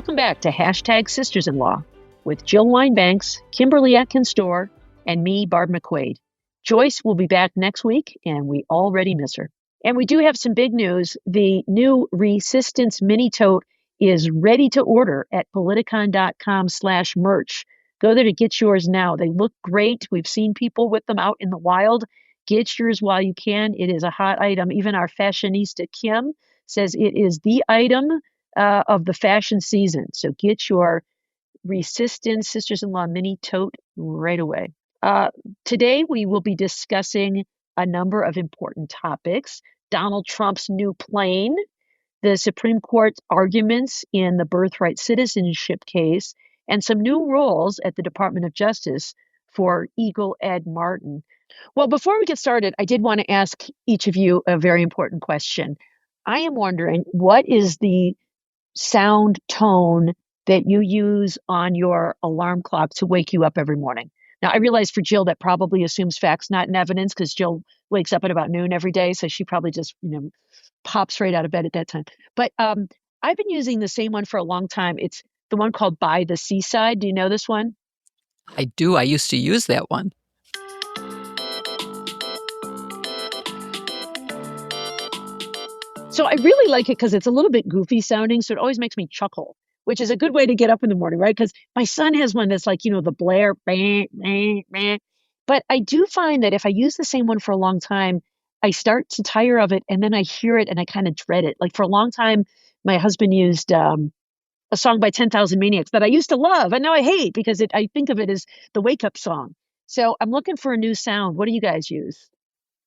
Welcome back to Hashtag Sisters-in-Law with Jill Winebanks, Kimberly Atkins-Storr, and me, Barb McQuade. Joyce will be back next week, and we already miss her. And we do have some big news. The new Resistance Mini Tote is ready to order at politicon.com/merch. Go there to get yours now. They look great. We've seen people with them out in the wild. Get yours while you can. It is a hot item. Even our fashionista, Kim, says it is the item of the fashion season. So get your Resistance Sisters-in-Law Mini Tote right away. Today, we will be discussing a number of important topics. Donald Trump's new plane, the Supreme Court's arguments in the birthright citizenship case, and some new roles at the Department of Justice for Eagle Ed Martin. Well, before we get started, I did want to ask each of you a very important question. I am wondering, what is the sound tone that you use on your alarm clock to wake you up every morning? Now, I realize for Jill, that probably assumes facts, not in evidence, because Jill wakes up at about noon every day. So she probably just, pops right out of bed at that time. But I've been using the same one for a long time. It's the one called By the Seaside. Do you know this one? I do. I used to use that one. So I really like it because it's a little bit goofy sounding. So it always makes me chuckle, which is a good way to get up in the morning, right? Because my son has one that's like, the Blair, bang, bang, bang. But I do find that if I use the same one for a long time, I start to tire of it, and then I hear it and I kind of dread it. Like for a long time, my husband used a song by 10,000 Maniacs that I used to love, and now I hate because I think of it as the wake-up song. So I'm looking for a new sound. What do you guys use?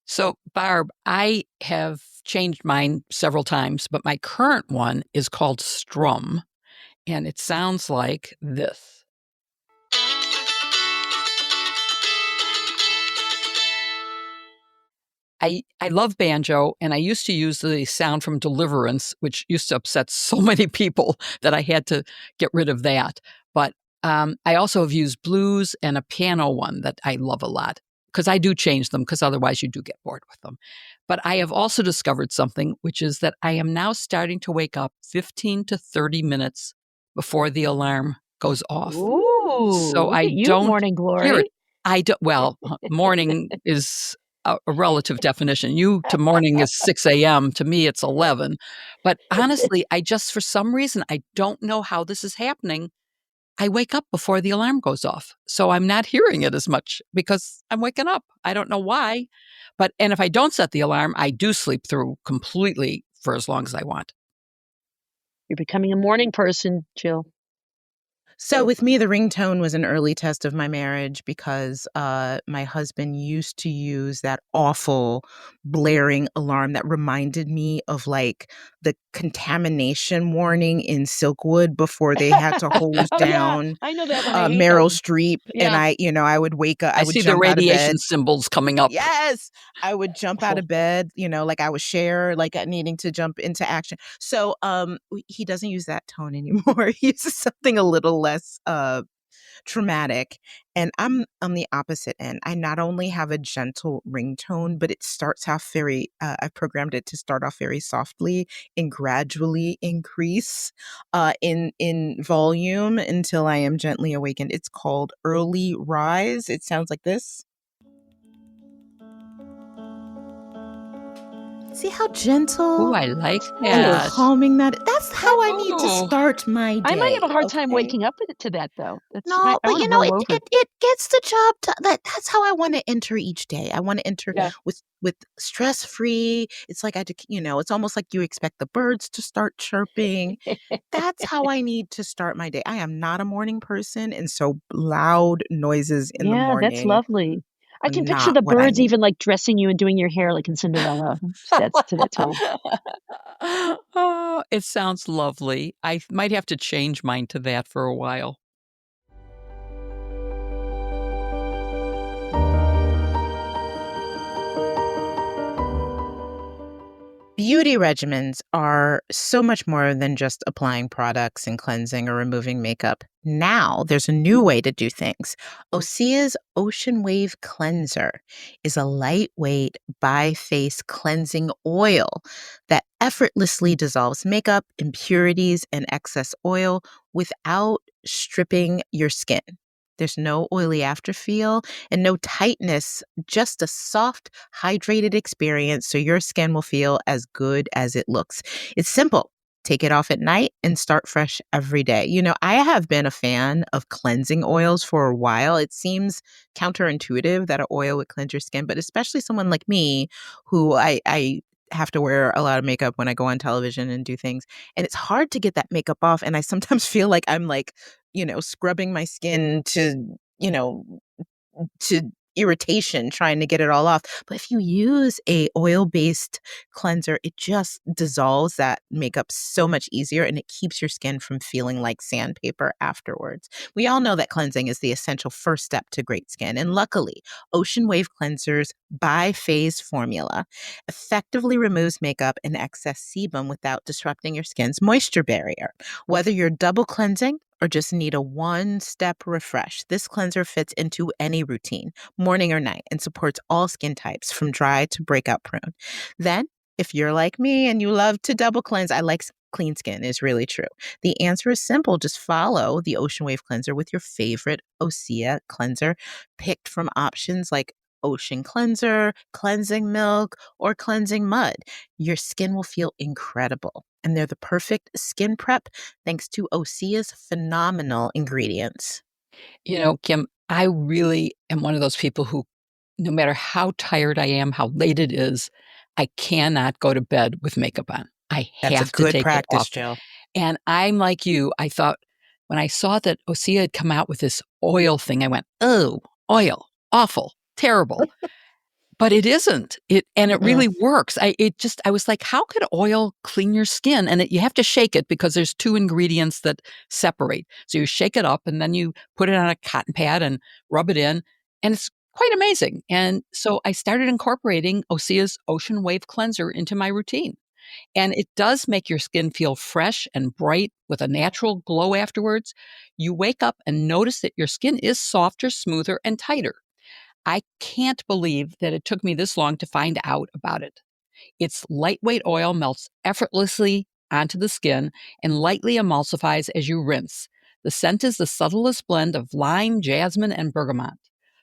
So, Barb, I have changed mine several times, but my current one is called Strum, and it sounds like this. I love banjo, and I used to use the sound from Deliverance, which used to upset so many people that I had to get rid of that. But I also have used blues and a piano one that I love a lot, because I do change them, because otherwise you do get bored with them. But I have also discovered something, which is that I am now starting to wake up 15 to 30 minutes before the alarm goes off. Ooh, so I you, don't Morning Glory. hear it. I don't. Well, morning is a relative definition. You to morning is 6 a.m. To me, it's 11. But honestly, I just, for some reason, I don't know how this is happening. I wake up before the alarm goes off. So I'm not hearing it as much because I'm waking up. I don't know why. And if I don't set the alarm, I do sleep through completely for as long as I want. You're becoming a morning person, Jill. So with me, the ringtone was an early test of my marriage because my husband used to use that awful blaring alarm that reminded me of like the contamination warning in Silkwood before they had to hose down I know that one. I hate Meryl them. Streep. Yeah. And I would wake up. I would see the jump out of bed. radiation symbols coming up. Yes. I would jump out of bed, like I was Cher, like needing to jump into action. So he doesn't use that tone anymore. He uses something a little less traumatic. And I'm on the opposite end. I not only have a gentle ringtone, but it starts off I've programmed it to start off very softly and gradually increase in volume until I am gently awakened. It's called Early Rise. It sounds like this. See how gentle? Oh, I like and that. calming that. That's how I need to start my day. I might have a hard time waking up to that, though. No, but it gets the job done. That's how I want to enter each day. I want to enter with stress free. It's like it's almost like you expect the birds to start chirping. That's how I need to start my day. I am not a morning person, and so loud noises in the morning. Yeah, that's lovely. I can picture the birds even like dressing you and doing your hair like in Cinderella. That's to that tone. Oh, it sounds lovely. I might have to change mine to that for a while. Beauty regimens are so much more than just applying products and cleansing or removing makeup. Now there's a new way to do things. Osea's Ocean Wave Cleanser is a lightweight bi-phase cleansing oil that effortlessly dissolves makeup, impurities, and excess oil without stripping your skin. There's no oily afterfeel and no tightness, just a soft, hydrated experience so your skin will feel as good as it looks. It's simple. Take it off at night and start fresh every day. You know, I have been a fan of cleansing oils for a while. It seems counterintuitive that an oil would cleanse your skin, but especially someone like me who I have to wear a lot of makeup when I go on television and do things. And it's hard to get that makeup off. And I sometimes feel like I'm like, scrubbing my skin to irritation trying to get it all off. But if you use a oil-based cleanser, it just dissolves that makeup so much easier and it keeps your skin from feeling like sandpaper afterwards. We all know that cleansing is the essential first step to great skin. And luckily, Ocean Wave Cleanser's bi-phase formula effectively removes makeup and excess sebum without disrupting your skin's moisture barrier. Whether you're double cleansing or just need a one-step refresh, this cleanser fits into any routine, morning or night, and supports all skin types from dry to breakout prone. Then, if you're like me and you love to double cleanse, I like clean skin is really true. The answer is simple. Just follow the Ocean Wave Cleanser with your favorite Osea cleanser, picked from options like Ocean Cleanser, Cleansing Milk, or Cleansing Mud. Your skin will feel incredible. And they're the perfect skin prep thanks to Osea's phenomenal ingredients. You know, Kim, I really am one of those people who, no matter how tired I am, how late it is, I cannot go to bed with makeup on. I That's a have to good take it practice, off. Jill. And I'm like you. I thought when I saw that Osea had come out with this oil thing, I went, oh, oil, awful, terrible. But it isn't. It Mm-mm. really works. I was like, how could oil clean your skin? And you have to shake it because there's two ingredients that separate. So you shake it up and then you put it on a cotton pad and rub it in, and it's quite amazing. And so I started incorporating Osea's Ocean Wave Cleanser into my routine. And it does make your skin feel fresh and bright with a natural glow afterwards. You wake up and notice that your skin is softer, smoother, and tighter. I can't believe that it took me this long to find out about it. Its lightweight oil melts effortlessly onto the skin and lightly emulsifies as you rinse. The scent is the subtlest blend of lime, jasmine, and bergamot.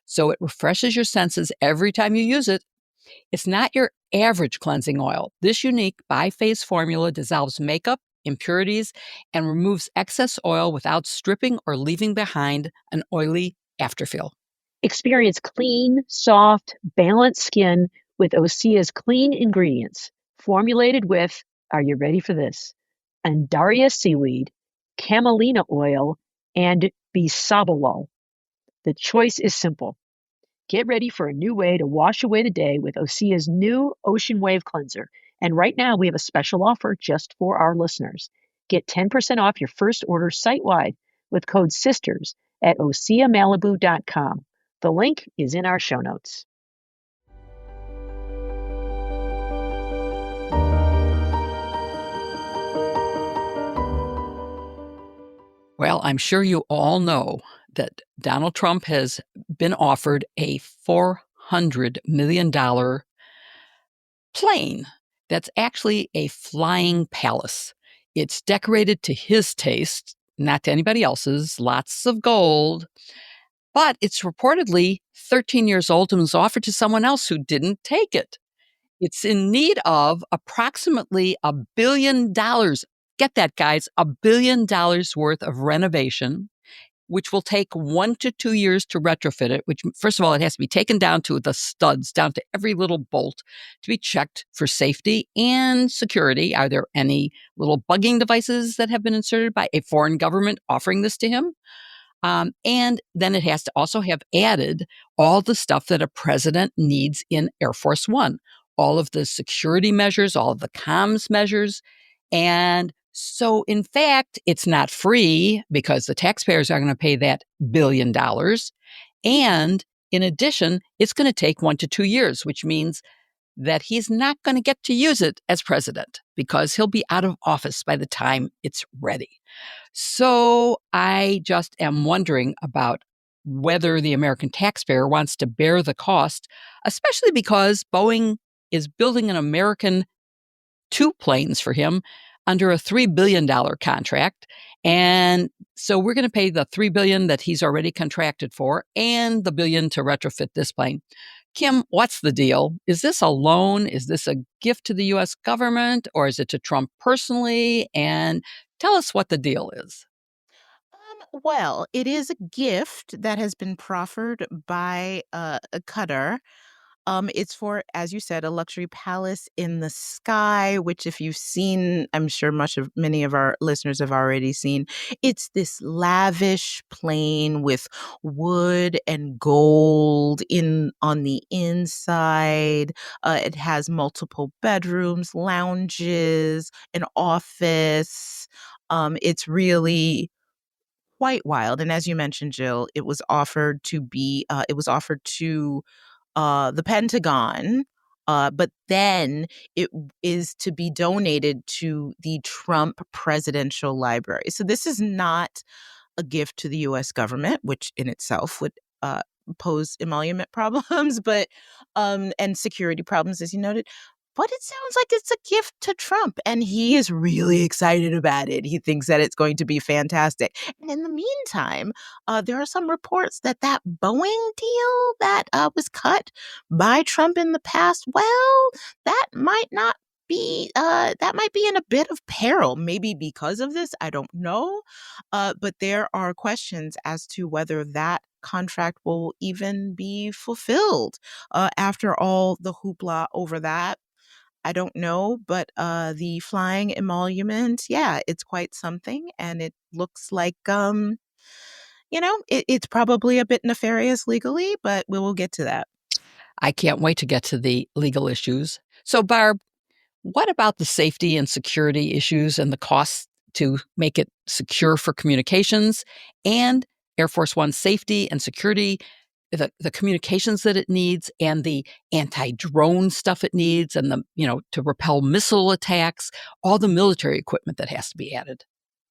So it refreshes your senses every time you use it. It's not your average cleansing oil. This unique bi-phase formula dissolves makeup, impurities, and removes excess oil without stripping or leaving behind an oily afterfeel. Experience clean, soft, balanced skin with Osea's clean ingredients, formulated with, are you ready for this? Andaria seaweed, camelina oil, and bisabolol. The choice is simple. Get ready for a new way to wash away the day with Osea's new Ocean Wave Cleanser. And right now, we have a special offer just for our listeners. Get 10% off your first order site-wide with code SISTERS at oseamalibu.com. The link is in our show notes. Well, I'm sure you all know that Donald Trump has been offered a $400 million plane that's actually a flying palace. It's decorated to his taste, not to anybody else's, lots of gold, but it's reportedly 13 years old and was offered to someone else who didn't take it. It's in need of approximately $1 billion. Get that, guys, $1 billion worth of renovation, which will take 1 to 2 years to retrofit it, which, first of all, it has to be taken down to the studs, down to every little bolt to be checked for safety and security. Are there any little bugging devices that have been inserted by a foreign government offering this to him? And then it has to also have added all the stuff that a president needs in Air Force One, all of the security measures, all of the comms measures. And so, in fact, it's not free because the taxpayers are going to pay that $1 billion. And in addition, it's going to take 1 to 2 years, which means that he's not going to get to use it as president because he'll be out of office by the time it's ready. So I just am wondering about whether the American taxpayer wants to bear the cost, especially because Boeing is building an American two planes for him under a $3 billion contract. And so we're going to pay the $3 billion that he's already contracted for and the $1 billion to retrofit this plane. Kim, what's the deal? Is this a loan? Is this a gift to the U.S. government, or is it to Trump personally? And tell us what the deal is. Well, it is a gift that has been proffered by Qatar. It's for, as you said, a luxury palace in the sky, which if you've seen, I'm sure many of our listeners have already seen. It's this lavish plane with wood and gold on the inside. It has multiple bedrooms, lounges, an office. It's really quite wild. And as you mentioned, Jill, it was offered to the Pentagon, but then it is to be donated to the Trump Presidential Library. So this is not a gift to the U.S. government, which in itself would pose emolument problems, but and security problems, as you noted. But it sounds like it's a gift to Trump, and he is really excited about it. He thinks that it's going to be fantastic. And in the meantime, there are some reports that Boeing deal that was cut by Trump in the past, well, that might not be that might be in a bit of peril, maybe because of this. I don't know. But there are questions as to whether that contract will even be fulfilled after all the hoopla over that. I don't know, but the flying emolument, yeah, it's quite something. And it looks like, it's probably a bit nefarious legally, but we will get to that. I can't wait to get to the legal issues. So, Barb, what about the safety and security issues and the costs to make it secure for communications and Air Force One safety and security, the communications that it needs and the anti-drone stuff it needs and to repel missile attacks, all the military equipment that has to be added?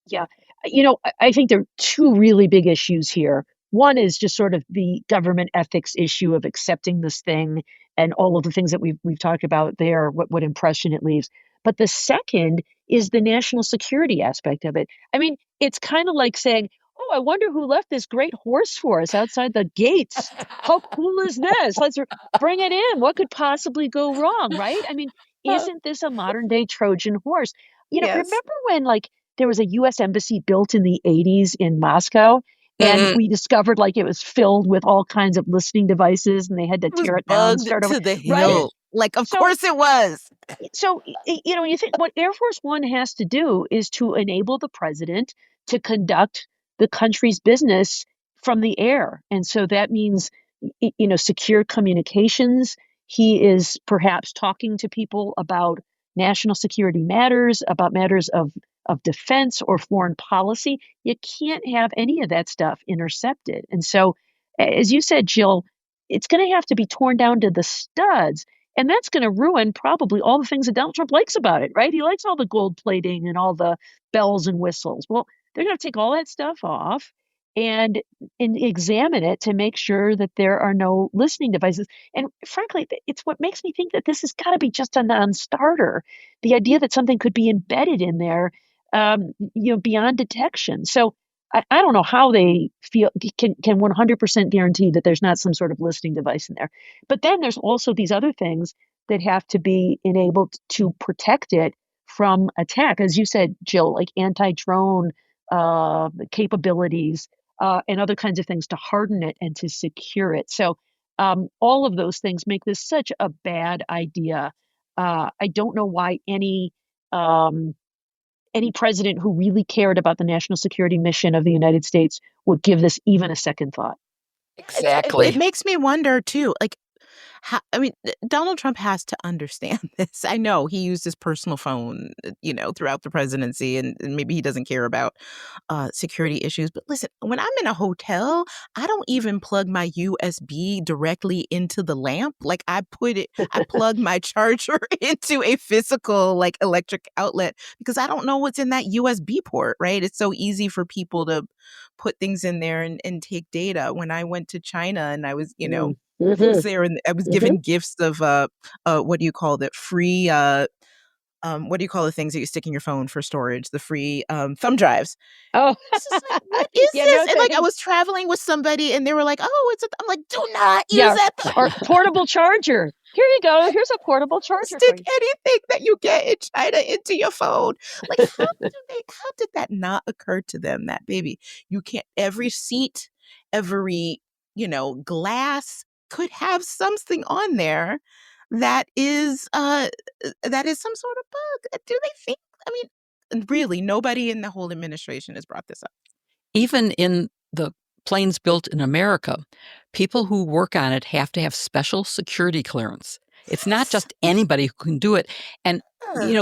Yeah. I think there are two really big issues here. One is just sort of the government ethics issue of accepting this thing and all of the things that we've talked about there, what impression it leaves. But the second is the national security aspect of it. I mean, it's kind of like saying, "Oh, I wonder who left this great horse for us outside the gates. How cool is this? Let's bring it in. What could possibly go wrong, right? I mean, isn't this a modern day Trojan horse? Yes. Remember when there was a US embassy built in the 80s in Moscow, and we discovered it was filled with all kinds of listening devices and they had to It was tear it down and bugged start over, to the right? hill. Of So course it was. you think what Air Force One has to do is to enable the president to conduct the country's business from the air. And so that means, secure communications. He is perhaps talking to people about national security matters, about matters of defense or foreign policy. You can't have any of that stuff intercepted. And so, as you said, Jill, it's going to have to be torn down to the studs. And that's going to ruin probably all the things that Donald Trump likes about it, right? He likes all the gold plating and all the bells and whistles. Well, they're going to take all that stuff off and examine it to make sure that there are no listening devices. And frankly, it's what makes me think that this has got to be just a non-starter. The idea that something could be embedded in there, beyond detection. So I don't know how they can 100% guarantee that there's not some sort of listening device in there. But then there's also these other things that have to be enabled to protect it from attack, as you said, Jill, like anti-drone capabilities and other kinds of things to harden it and to secure it. So all of those things make this such a bad idea. I don't know why any president who really cared about the national security mission of the United States would give this even a second thought. Exactly. It makes me wonder too, I mean, Donald Trump has to understand this. I know he used his personal phone, throughout the presidency, and maybe he doesn't care about security issues. But listen, when I'm in a hotel, I don't even plug my USB directly into the lamp. Like I plug my charger into a physical like electric outlet because I don't know what's in that USB port, right? It's so easy for people to put things in there and take data. When I went to China and I was, was there and I was given gifts of what do you call that? Free what do you call the things that you stick in your phone for storage? The free thumb drives. Oh, It's just like, what is yeah, this? no And like I thanks. was traveling with somebody and they were like, oh, I'm like, do not use Yeah, that. or portable charger. Here you go. Here's a portable charger for Stick you. anything that you get in China into your phone. Like, how did that not occur to them? That baby, you can't, every seat, every, glass could have something on there that is some sort of bug. Do they think, I mean, really, nobody in the whole administration has brought this up. Even in the planes built in America, people who work on it have to have special security clearance. It's not just anybody who can do it. And,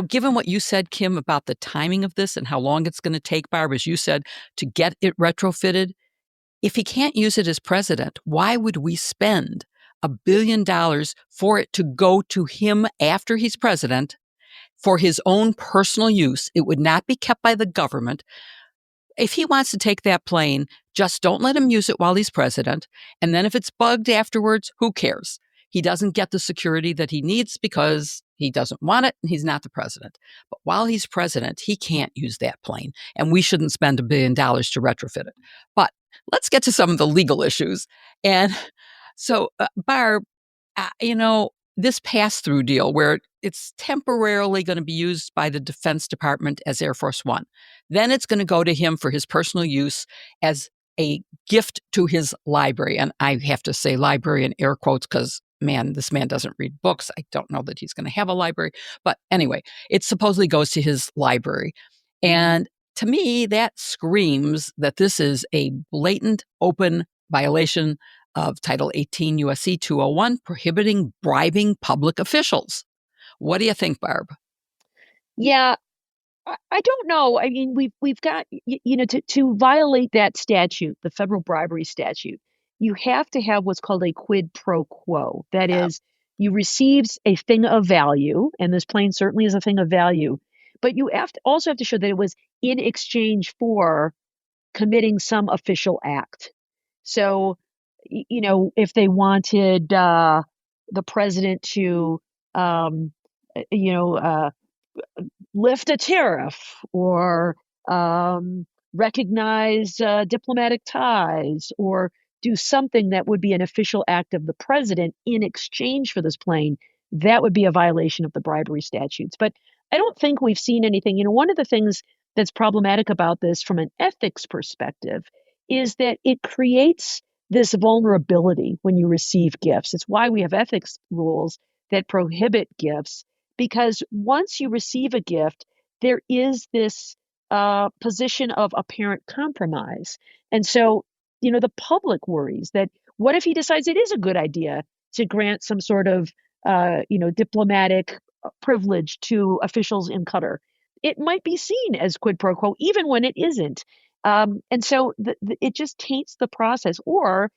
given what you said, Kim, about the timing of this and how long it's going to take, Barb, as you said, to get it retrofitted, if he can't use it as president, why would we spend $1 billion for it to go to him after he's president for his own personal use? It would not be kept by the government. If he wants to take that plane, just don't let him use it while he's president. And then if it's bugged afterwards, who cares? He doesn't get the security that he needs because he doesn't want it and he's not the president. But while he's president, he can't use that plane. And we shouldn't spend $1 billion to retrofit it. But let's get to some of the legal issues. And so, Barb, this pass-through deal where it's temporarily going to be used by the Defense Department as Air Force One. Then it's going to go to him for his personal use as a gift to his library. And I have to say library in air quotes because, man, this man doesn't read books. I don't know that he's going to have a library. But anyway, it supposedly goes to his library. And to me, that screams that this is a blatant, open violation of Title 18 U.S.C. 201, prohibiting bribing public officials. What do you think, Barb? Yeah, I don't know. I mean, we've got to violate that statute, the federal bribery statute, you have to have what's called a quid pro quo. That is, you received a thing of value, and this plane certainly is a thing of value, but you also have to show that it was in exchange for committing some official act. So, if they wanted the president to, um, you know, uh, lift a tariff or recognize diplomatic ties or do something that would be an official act of the president in exchange for this plane, that would be a violation of the bribery statutes. But I don't think we've seen anything. One of the things that's problematic about this from an ethics perspective is that it creates this vulnerability when you receive gifts. It's why we have ethics rules that prohibit gifts, because once you receive a gift, there is this position of apparent compromise. And so, the public worries that what if he decides it is a good idea to grant some sort of, diplomatic privilege to officials in Qatar? It might be seen as quid pro quo, even when it isn't. And so it just taints the process. Or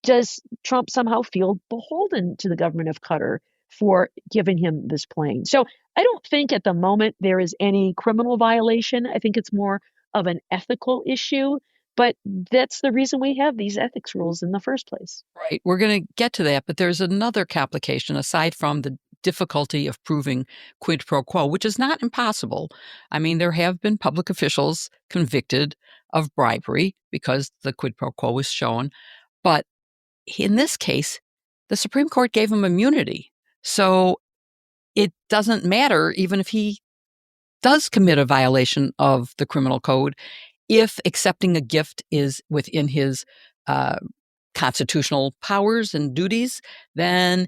does Trump somehow feel beholden to the government of Qatar for giving him this plane? So I don't think at the moment there is any criminal violation. I think it's more of an ethical issue, but that's the reason we have these ethics rules in the first place. Right. We're going to get to that, but there's another complication aside from the difficulty of proving quid pro quo, which is not impossible. I mean, there have been public officials convicted of bribery because the quid pro quo was shown. But in this case, the Supreme Court gave him immunity. So it doesn't matter even if he does commit a violation of the criminal code if accepting a gift is within his constitutional powers and duties, then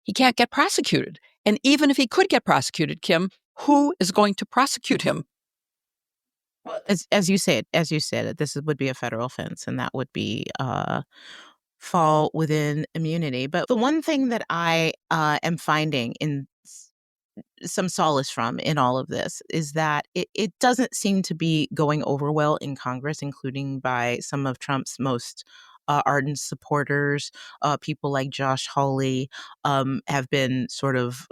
he can't get prosecuted. And even if he could get prosecuted, Kim, who is going to prosecute him? As you said, this would be a federal offense, and that would be fall within immunity. But the one thing that I am finding in some solace from in all of this is that it doesn't seem to be going over well in Congress, including by some of Trump's most ardent supporters. People like Josh Hawley have been sort of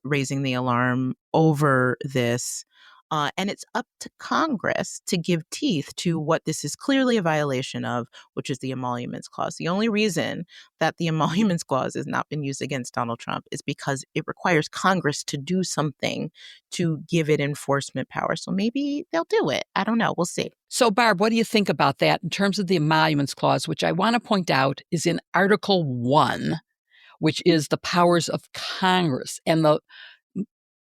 raising the alarm over this. And it's up to Congress to give teeth to what this is clearly a violation of, which is the Emoluments Clause. The only reason that the Emoluments Clause has not been used against Donald Trump is because it requires Congress to do something to give it enforcement power. So maybe they'll do it. I don't know. We'll see. So, Barb, what do you think about that in terms of the Emoluments Clause, which I want to point out is in Article 1, which is the powers of Congress. And the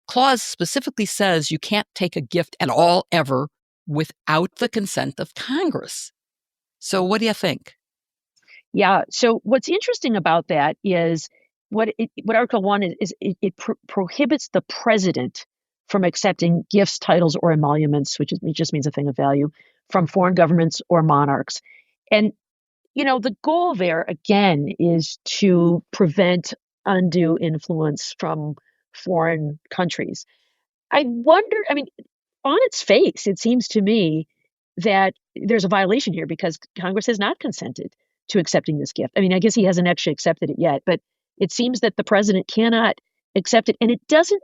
clause specifically says you can't take a gift at all ever without the consent of Congress. So what do you think? Yeah. So what's interesting about that is what Article 1 is it prohibits the president from accepting gifts, titles, or emoluments, which just means a thing of value, from foreign governments or monarchs. And, the goal there, again, is to prevent undue influence from foreign countries. I wonder, on its face, it seems to me that there's a violation here because Congress has not consented to accepting this gift. I guess he hasn't actually accepted it yet, but it seems that the president cannot accept it. And it doesn't,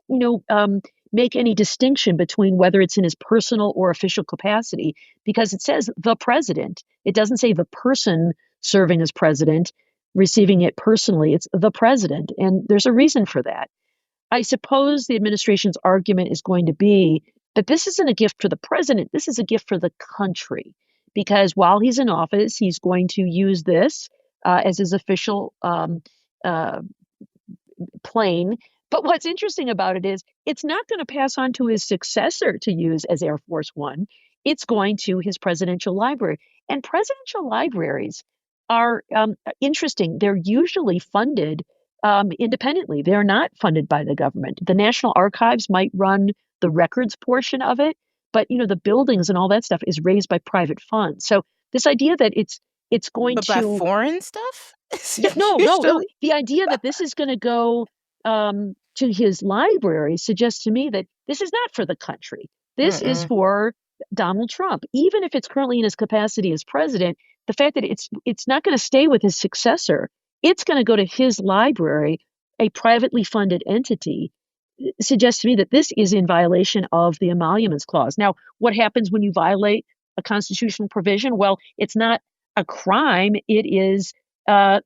make any distinction between whether it's in his personal or official capacity because it says the president. It doesn't say the person serving as president receiving it personally. It's the president. And there's a reason for that. I suppose the administration's argument is going to be that this isn't a gift for the president. This is a gift for the country, because while he's in office, he's going to use this as his official plane. But what's interesting about it is it's not going to pass on to his successor to use as Air Force One. It's going to his presidential library. And presidential libraries are interesting. They're usually funded independently. They're not funded by the government. The National Archives might run the records portion of it, but the buildings and all that stuff is raised by private funds. So this idea that it's going but to by foreign stuff? no. The idea that this is going to go to his library suggests to me that this is not for the country. This is for Donald Trump. Even if it's currently in his capacity as president, the fact that it's not going to stay with his successor, it's going to go to his library, a privately funded entity, suggests to me that this is in violation of the Emoluments Clause. Now, what happens when you violate a constitutional provision? Well, it's not a crime. It is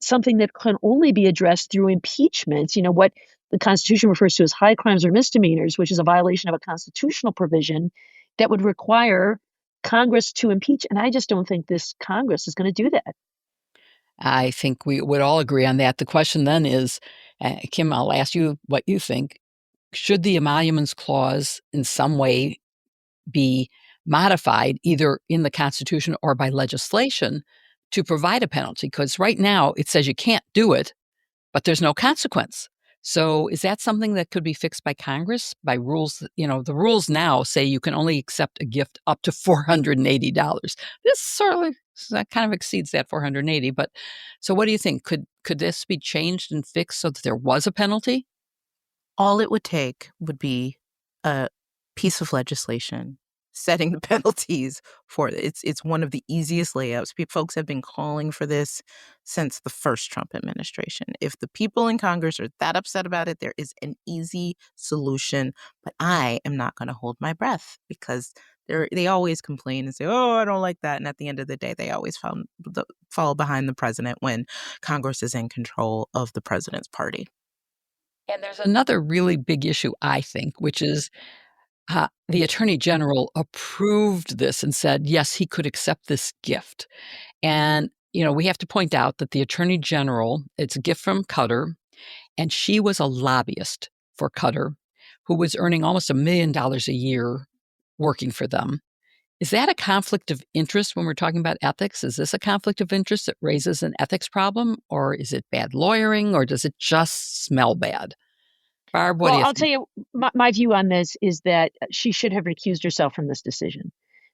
something that can only be addressed through impeachment. What the Constitution refers to as high crimes or misdemeanors, which is a violation of a constitutional provision that would require Congress to impeach. And I just don't think this Congress is going to do that. I think we would all agree on that. The question then is, Kim, I'll ask you what you think. Should the Emoluments Clause in some way be modified, either in the Constitution or by legislation, to provide a penalty? Because right now it says you can't do it, but there's no consequence. So is that something that could be fixed by Congress, by rules? The rules now say you can only accept a gift up to $480. This kind of exceeds that 480. But so what do you think? Could this be changed and fixed so that there was a penalty? All it would take would be a piece of legislation setting the penalties for it. It's one of the easiest layouts. Folks have been calling for this since the first Trump administration. If the people in Congress are that upset about it, there is an easy solution. But I am not going to hold my breath because they always complain and say, oh, I don't like that. And at the end of the day, they always fall behind the president when Congress is in control of the president's party. And there's another really big issue, I think, which is the Attorney General approved this and said, yes, he could accept this gift. And, we have to point out that the Attorney General, it's a gift from Qatar, and she was a lobbyist for Qatar, who was earning almost $1 million a year working for them. Is that a conflict of interest when we're talking about ethics? Is this a conflict of interest that raises an ethics problem, or is it bad lawyering, or does it just smell bad? Barb, what do you think? I'll tell you, my view on this is that she should have recused herself from this decision.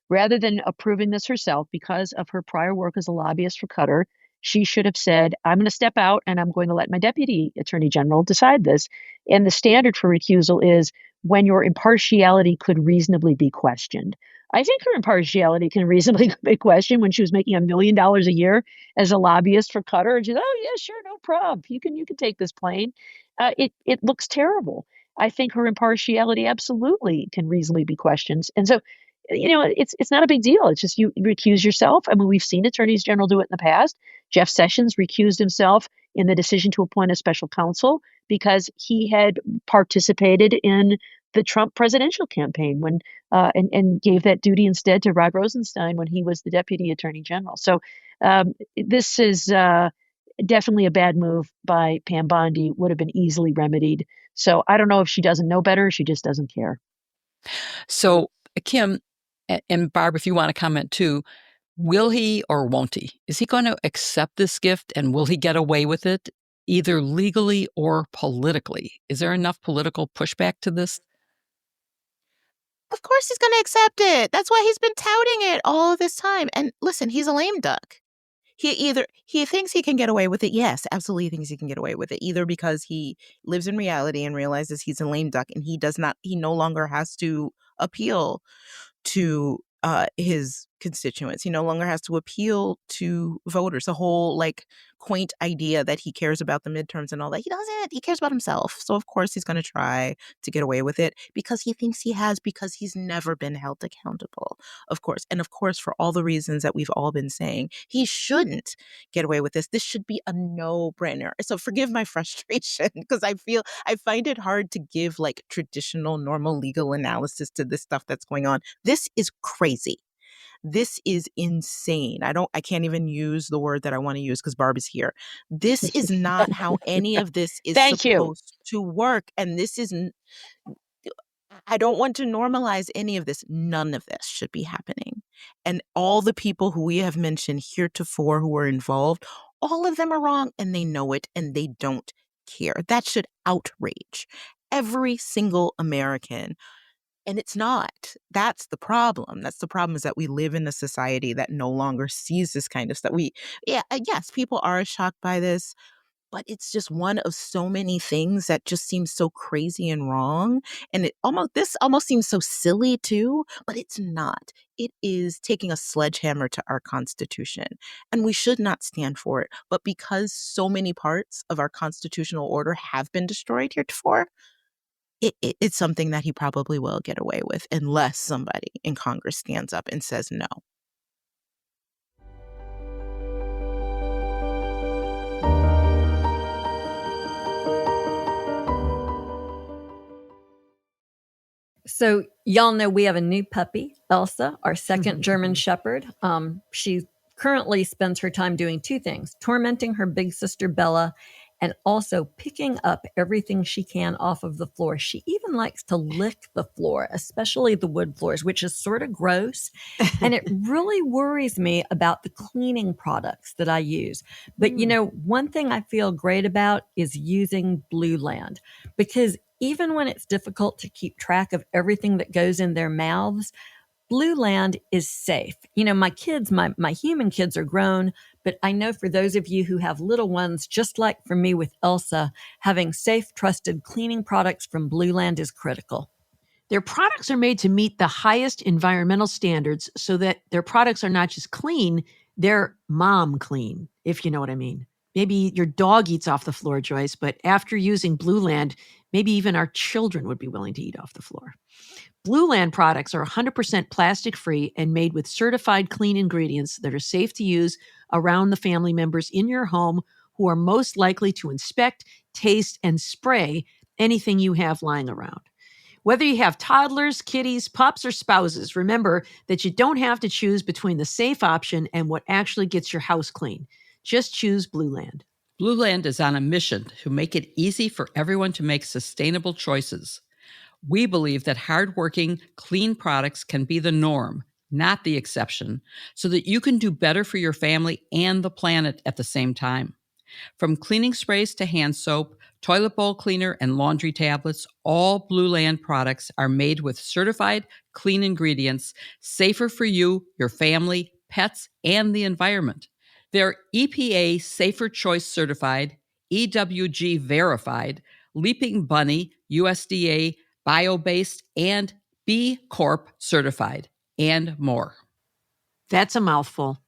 Rather than approving this herself because of her prior work as a lobbyist for Qatar, she should have said, I'm going to step out and I'm going to let my deputy attorney general decide this. And the standard for recusal is when your impartiality could reasonably be questioned. I think her impartiality can reasonably be questioned when she was making $1 million a year as a lobbyist for Qatar. And she's, oh yeah, sure, no problem. You can take this plane. It looks terrible. I think her impartiality absolutely can reasonably be questioned. And so, it's not a big deal. It's just you recuse yourself. I mean, we've seen attorneys general do it in the past. Jeff Sessions recused himself in the decision to appoint a special counsel because he had participated in the Trump presidential campaign when and gave that duty instead to Rod Rosenstein when he was the deputy attorney general. So this is definitely a bad move by Pam Bondi. Would have been easily remedied. So I don't know if she doesn't know better, or she just doesn't care. So Kim and Barb, if you want to comment too, will he or won't he? Is he going to accept this gift and will he get away with it either legally or politically? Is there enough political pushback to this? Of course he's going to accept it. That's why he's been touting it all of this time. And listen, he's a lame duck. He thinks he can get away with it. Yes, absolutely thinks he can get away with it. Either because he lives in reality and realizes he's a lame duck and he no longer has to appeal to his constituents. He no longer has to appeal to voters. The whole quaint idea that he cares about the midterms and all that. He doesn't. He cares about himself. So of course he's going to try to get away with it because he thinks he has, because he's never been held accountable. Of course. And of course, for all the reasons that we've all been saying, he shouldn't get away with this. This should be a no-brainer. So forgive my frustration because I find it hard to give traditional normal legal analysis to this stuff that's going on. This is crazy. This is insane. I can't even use the word that I want to use because Barb is here. This is not how any of this is supposed to work. And I don't want to normalize any of this. None of this should be happening. And all the people who we have mentioned heretofore who are involved, all of them are wrong and they know it and they don't care. That should outrage every single American. And it's not. That's the problem. That's the problem, is that we live in a society that no longer sees this kind of stuff. Yes, people are shocked by this, but it's just one of so many things that just seems so crazy and wrong. And this almost seems so silly too, but it's not. It is taking a sledgehammer to our Constitution, and we should not stand for it. But because so many parts of our constitutional order have been destroyed heretofore, it's something that he probably will get away with unless somebody in Congress stands up and says no. So y'all know we have a new puppy, Elsa, our second German Shepherd. She currently spends her time doing two things: tormenting her big sister Bella and also picking up everything she can off of the floor. She even likes to lick the floor, especially the wood floors, which is sort of gross. And it really worries me about the cleaning products that I use. But, one thing I feel great about is using Blueland, because even when it's difficult to keep track of everything that goes in their mouths, Blueland is safe. My kids, my human kids are grown, but I know for those of you who have little ones, just like for me with Elsa, having safe, trusted cleaning products from Blueland is critical. Their products are made to meet the highest environmental standards so that their products are not just clean, they're mom clean, if you know what I mean. Maybe your dog eats off the floor, Joyce, but after using Blueland, maybe even our children would be willing to eat off the floor. Blueland products are 100% plastic-free and made with certified clean ingredients that are safe to use around the family members in your home who are most likely to inspect, taste, and spray anything you have lying around. Whether you have toddlers, kitties, pups, or spouses, remember that you don't have to choose between the safe option and what actually gets your house clean. Just choose Blueland. Blueland is on a mission to make it easy for everyone to make sustainable choices. We believe that hardworking, clean products can be the norm, not the exception, so that you can do better for your family and the planet at the same time. From cleaning sprays to hand soap, toilet bowl cleaner, and laundry tablets, all Blueland products are made with certified clean ingredients, safer for you, your family, pets, and the environment. They're EPA Safer Choice certified, EWG verified, Leaping Bunny, USDA bio-based, and B Corp certified, and more. That's a mouthful.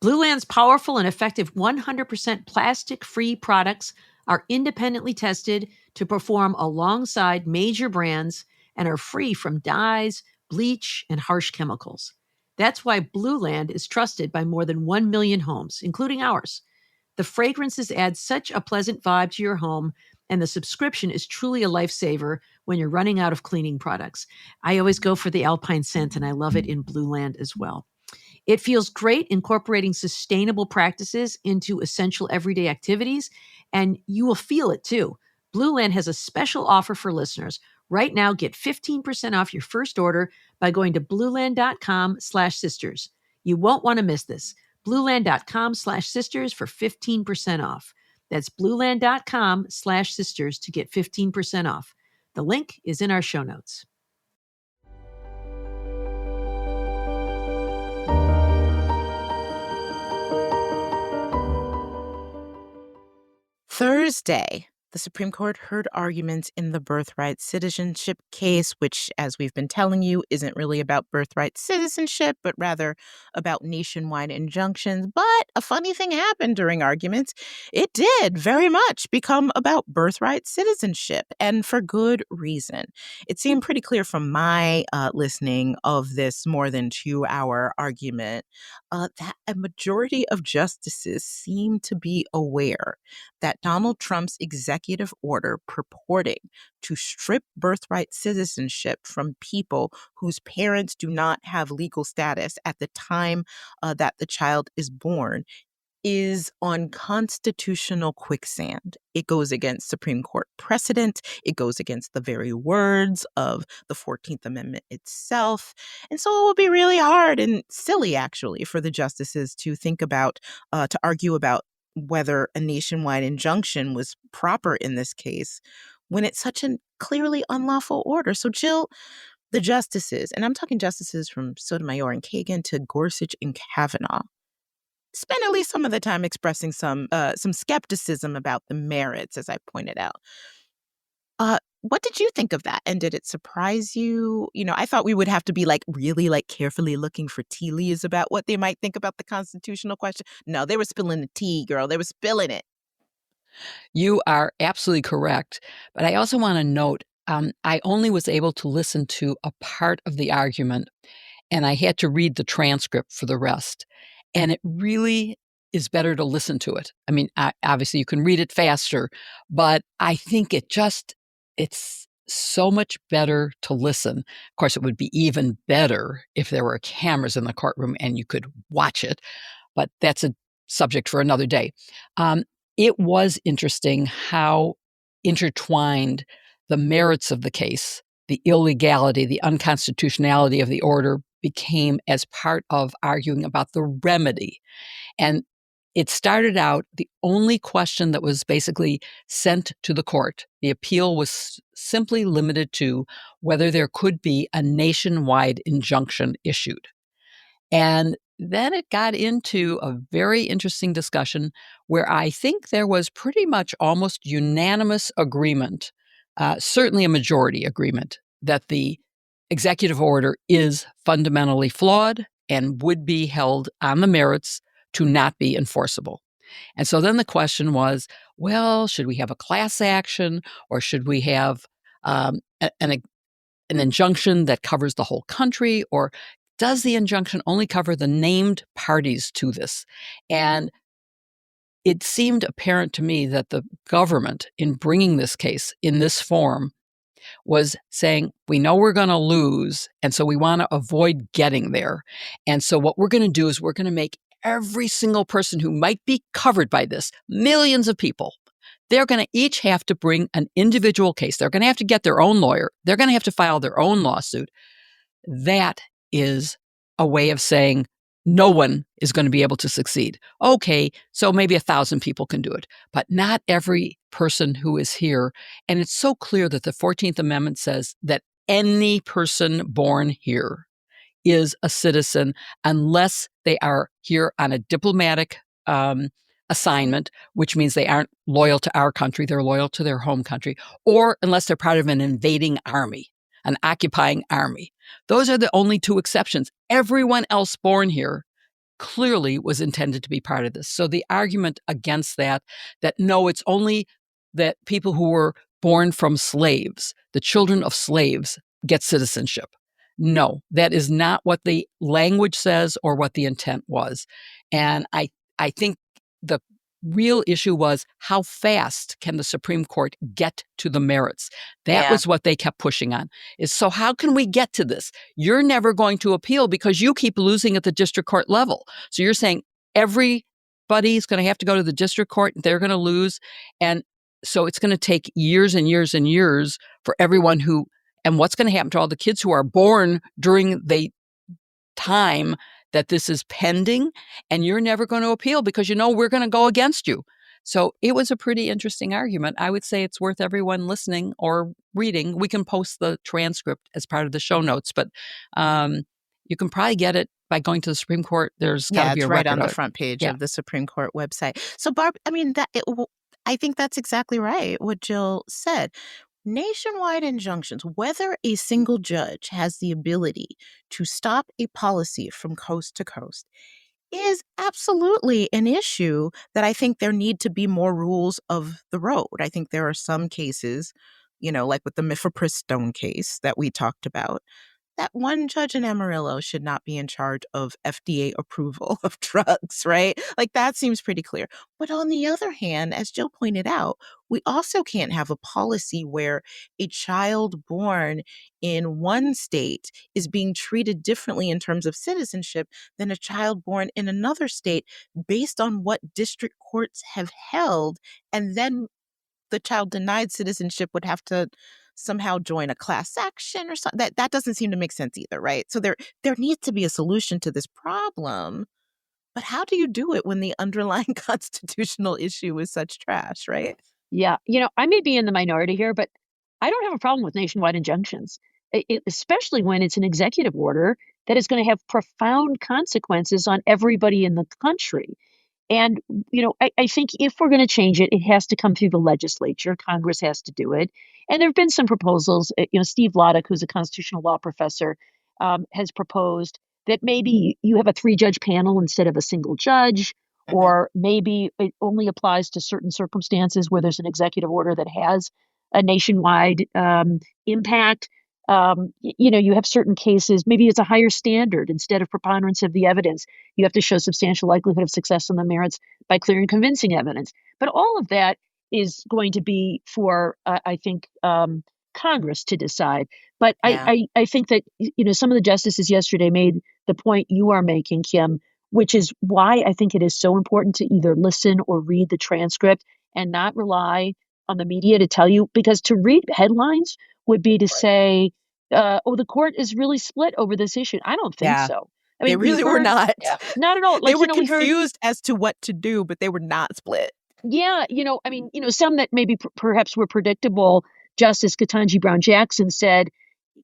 Blueland's powerful and effective 100% plastic-free products are independently tested to perform alongside major brands and are free from dyes, bleach, and harsh chemicals. That's why Blueland is trusted by more than 1 million homes, including ours. The fragrances add such a pleasant vibe to your home, and the subscription is truly a lifesaver when you're running out of cleaning products. I always go for the Alpine scent, and I love it in Blueland as well. It feels great incorporating sustainable practices into essential everyday activities, and you will feel it too. Blueland has a special offer for listeners. Right now, get 15% off your first order by going to blueland.com/sisters. You won't want to miss this. Blueland.com/sisters for 15% off. That's blueland.com/sisters to get 15% off. The link is in our show notes. Thursday, the Supreme Court heard arguments in the birthright citizenship case, which, as we've been telling you, isn't really about birthright citizenship, but rather about nationwide injunctions. But a funny thing happened during arguments. It did very much become about birthright citizenship, and for good reason. It seemed pretty clear from my listening of this more than 2-hour argument that a majority of justices seem to be aware that Donald Trump's executive order purporting to strip birthright citizenship from people whose parents do not have legal status at the time that the child is born is on constitutional quicksand. It goes against Supreme Court precedent. It goes against the very words of the 14th Amendment itself. And so it will be really hard and silly, actually, for the justices to think about, to argue about whether a nationwide injunction was proper in this case when it's such a clearly unlawful order. So, Jill, the justices, and I'm talking justices from Sotomayor and Kagan to Gorsuch and Kavanaugh, spent at least some of the time expressing some skepticism about the merits, as I pointed out. What did you think of that? And did it surprise you? You know, I thought we would have to be really carefully looking for tea leaves about what they might think about the constitutional question. No, they were spilling the tea, girl. They were spilling it. You are absolutely correct. But I also want to note, I only was able to listen to a part of the argument, and I had to read the transcript for the rest. And it really is better to listen to it. I mean, obviously you can read it faster, but I think it's so much better to listen. Of course, it would be even better if there were cameras in the courtroom and you could watch it, but that's a subject for another day. It was interesting how intertwined the merits of the case, the illegality, the unconstitutionality of the order became as part of arguing about the remedy. And it started out, the only question that was basically sent to the court, the appeal was simply limited to whether there could be a nationwide injunction issued. And then it got into a very interesting discussion where I think there was pretty much almost unanimous agreement, certainly a majority agreement, that the executive order is fundamentally flawed and would be held on the merits to not be enforceable. And so then the question was, well, should we have a class action or should we have an injunction that covers the whole country, or does the injunction only cover the named parties to this? And it seemed apparent to me that the government, in bringing this case in this form, was saying, we know we're going to lose, and so we want to avoid getting there. And so what we're going to do is we're going to make every single person who might be covered by this, millions of people, they're going to each have to bring an individual case. They're going to have to get their own lawyer. They're going to have to file their own lawsuit. That is a way of saying no one is going to be able to succeed. Okay, so maybe 1,000 people can do it, but not every person who is here. And it's so clear that the 14th Amendment says that any person born here is a citizen unless they are here on a diplomatic assignment, which means they aren't loyal to our country, they're loyal to their home country, or unless they're part of an invading army, an occupying army. Those are the only two exceptions. Everyone else born here clearly was intended to be part of this. So the argument against that no, it's only that people who were born from slaves, the children of slaves, get citizenship. No, that is not what the language says or what the intent was. And I think the real issue was how fast can the Supreme Court get to the merits? That was what they kept pushing on. Is so how can we get to this? You're never going to appeal because you keep losing at the district court level. So you're saying everybody's going to have to go to the district court, they're going to lose. And so it's going to take years and years and years for everyone who, and what's going to happen to all the kids who are born during the time that this is pending, and you're never going to appeal because we're going to go against you. So it was a pretty interesting argument. I would say it's worth everyone listening or reading. We can post the transcript as part of the show notes, but you can probably get it by going to the Supreme Court. There's got to be a right record on the front page of the Supreme Court website. So Barb, I think that's exactly right, what Jill said. Nationwide injunctions, whether a single judge has the ability to stop a policy from coast to coast, is absolutely an issue that I think there need to be more rules of the road. I think there are some cases, like with the mifepristone case that we talked about, that one judge in Amarillo should not be in charge of FDA approval of drugs, right? Like that seems pretty clear. But on the other hand, as Jill pointed out, we also can't have a policy where a child born in one state is being treated differently in terms of citizenship than a child born in another state based on what district courts have held. And then the child denied citizenship would have to somehow join a class action or something. That doesn't seem to make sense either, right? So there needs to be a solution to this problem. But how do you do it when the underlying constitutional issue is such trash, right? Yeah. I may be in the minority here, but I don't have a problem with nationwide injunctions, especially when it's an executive order that is going to have profound consequences on everybody in the country. And, I think if we're going to change it, it has to come through the legislature. Congress has to do it. And there have been some proposals. Steve Loddick, who's a constitutional law professor, has proposed that maybe you have a 3-judge panel instead of a single judge, or maybe it only applies to certain circumstances where there's an executive order that has a nationwide impact. You have certain cases, maybe it's a higher standard. Instead of preponderance of the evidence, you have to show substantial likelihood of success on the merits by clear and convincing evidence. But all of that is going to be for, I think, Congress to decide. But I think that, some of the justices yesterday made the point you are making, Kim, which is why I think it is so important to either listen or read the transcript and not rely on the media to tell you, because to read headlines would be to say, the court is really split over this issue. I don't think so. I mean, they really were not. Not at all. They were confused as to what to do, but they were not split. Yeah. Some that maybe perhaps were predictable. Justice Ketanji Brown Jackson said,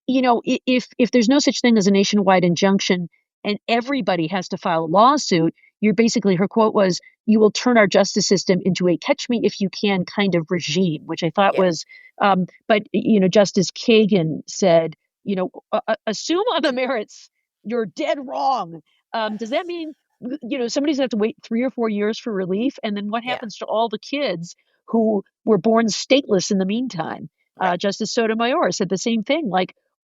if there's no such thing as a nationwide injunction and everybody has to file a lawsuit, her quote was, you will turn our justice system into a catch me if you can kind of regime, which I thought was, but Justice Kagan said, assume on the merits, you're dead wrong. Does that mean, somebody's gonna have to wait 3 or 4 years for relief? And then what happens to all the kids who were born stateless in the meantime? Justice Sotomayor said the same thing.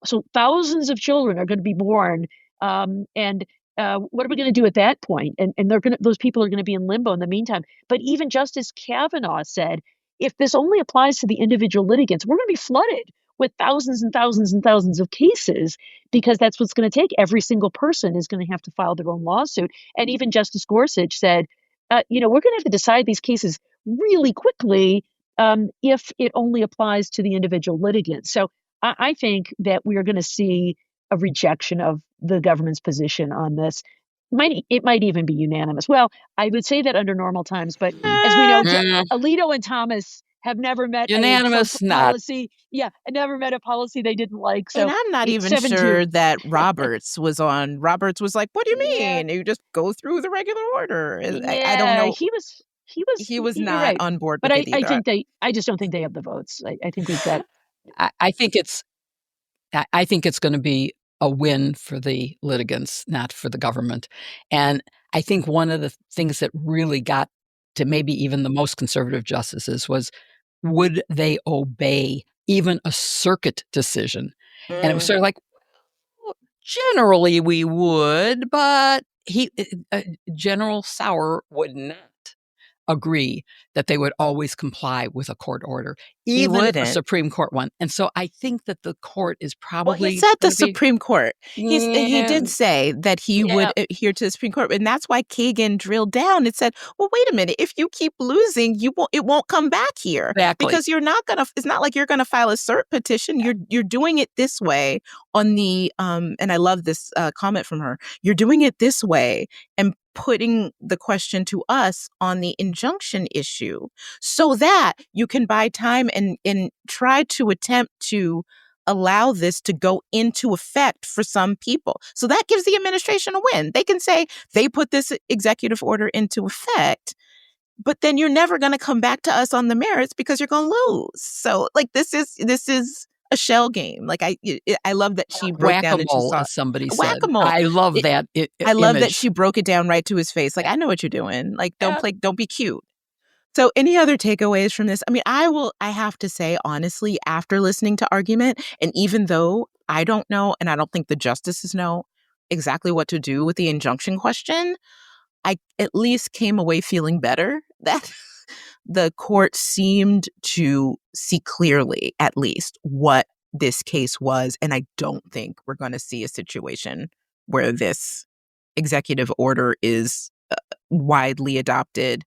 So thousands of children are going to be born, and what are we going to do at that point? And those people are going to be in limbo in the meantime. But even Justice Kavanaugh said, if this only applies to the individual litigants, we're going to be flooded with thousands and thousands and thousands of cases, because that's what's going to take. Every single person is going to have to file their own lawsuit. And even Justice Gorsuch said, we're going to have to decide these cases really quickly if it only applies to the individual litigants. So I think that we are going to see a rejection of the government's position on this. It might even be unanimous. Well, I would say that under normal times, but as we know, Alito and Thomas have never met a Trump Unanimous, not. policy. Yeah, I never met a policy they didn't like. So and I'm not even 7-2. sure that Roberts was on. Roberts was like, "What do you Yeah. mean? You just go through the regular order." Yeah, I don't know. he was. He was You're not right, on board but with it either. I just don't think they have the votes. I think we've got. I think it's going to be a win for the litigants, not for the government. And I think one of the things that really got to maybe even the most conservative justices was, would they obey even a circuit decision? And it was sort of like, well, generally we would, but General Sauer would not agree that they would always comply with a court order, even a wouldn't. Supreme Court one. And so I think that the court is Well, probably he said the gonna be- Supreme Court. He Yeah. did say that he would adhere to the Supreme Court, and that's why Kagan drilled down and said, "Well, wait a minute. If you keep losing, it won't come back here because you're not gonna. It's not like you're gonna file a cert petition. You're doing it this way on the And I love this comment from her. You're doing it this way and putting the question to us on the injunction issue so that you can buy time and try to attempt to allow this to go into effect for some people. So that gives the administration a win. They can say they put this executive order into effect, but then you're never going to come back to us on the merits because you're going to lose. So like this is a shell game. Like I love that she broke down that she whack-a-mole, saw as somebody said. whack-a-mole. I love that. I love that image. she broke it down right to his face. Like, I know what you're doing. Like, don't be cute. So any other takeaways from this? I mean, I have to say, honestly, after listening to argument, and even though I don't know, and I don't think the justices know exactly what to do with the injunction question, I at least came away feeling better that the court seemed to see clearly, at least, what this case was. And I don't think we're going to see a situation where this executive order is widely adopted.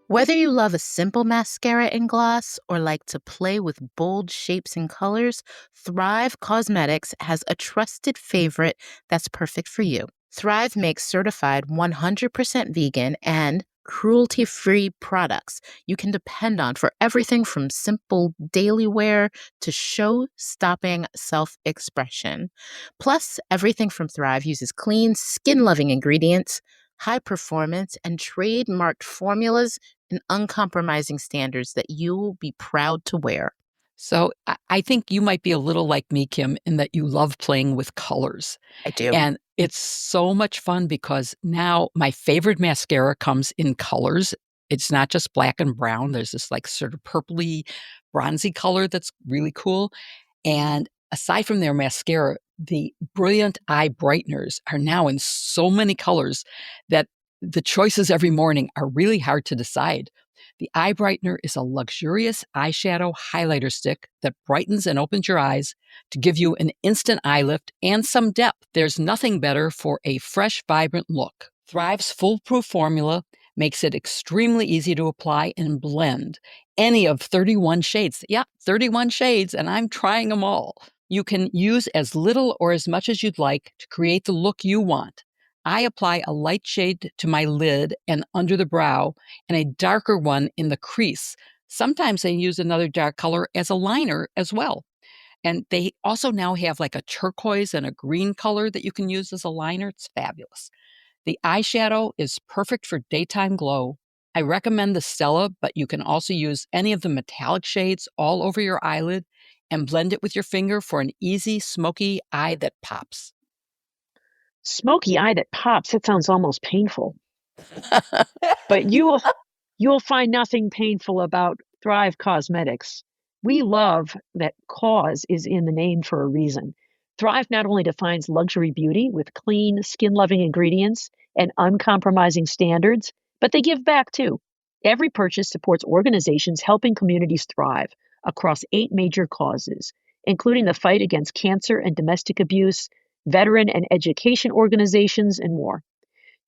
Whether you love a simple mascara and gloss or like to play with bold shapes and colors, Thrive Causemetics has a trusted favorite that's perfect for you. Thrive makes certified 100% vegan and cruelty-free products you can depend on for everything from simple daily wear to show-stopping self-expression. Plus, everything from Thrive uses clean, skin-loving ingredients, high performance, and trademarked formulas and uncompromising standards that you will be proud to wear. So I think you might be a little like me, Kim, in that you love playing with colors. I do. And it's so much fun because now my favorite mascara comes in colors. It's not just black and brown. There's this like sort of purpley, bronzy color that's really cool. And aside from their mascara, the Brilliant Eye Brighteners are now in so many colors that the choices every morning are really hard to decide. The Eye Brightener is a luxurious eyeshadow highlighter stick that brightens and opens your eyes to give you an instant eye lift and some depth. There's nothing better for a fresh, vibrant look. Thrive's foolproof formula makes it extremely easy to apply and blend any of 31 shades. Yeah, 31 shades, and I'm trying them all. You can use as little or as much as you'd like to create the look you want. I apply a light shade to my lid and under the brow and a darker one in the crease. Sometimes I use another dark color as a liner as well. And they also now have like a turquoise and a green color that you can use as a liner. It's fabulous. The eyeshadow is perfect for daytime glow. I recommend the Stella, but you can also use any of the metallic shades all over your eyelid and blend it with your finger for an easy, smoky eye that pops. Smoky eye that pops. That sounds almost painful. But you'll find nothing painful about Thrive Causemetics. We love that cause is in the name for a reason. Thrive not only defines luxury beauty with clean, skin-loving ingredients and uncompromising standards, but they give back too. Every purchase supports organizations helping communities thrive across 8 major causes, including the fight against cancer and domestic abuse, veteran and education organizations, and more.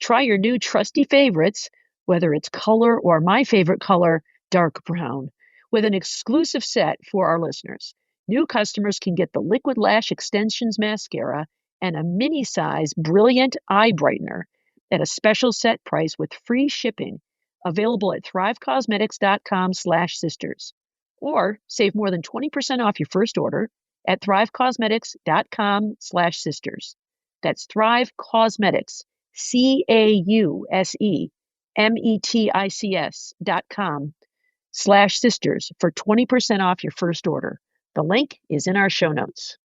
Try your new trusty favorites, whether it's color or my favorite color, dark brown, with an exclusive set for our listeners. New customers can get the Liquid Lash Extensions Mascara and a mini-size Brilliant Eye Brightener at a special set price with free shipping, available at thrivecausemetics.com/sisters. Or save more than 20% off your first order at thrivecausemetics.com/sisters. That's Thrive Causemetics, CAUSEMETICS.com/sisters for 20% off your first order. The link is in our show notes.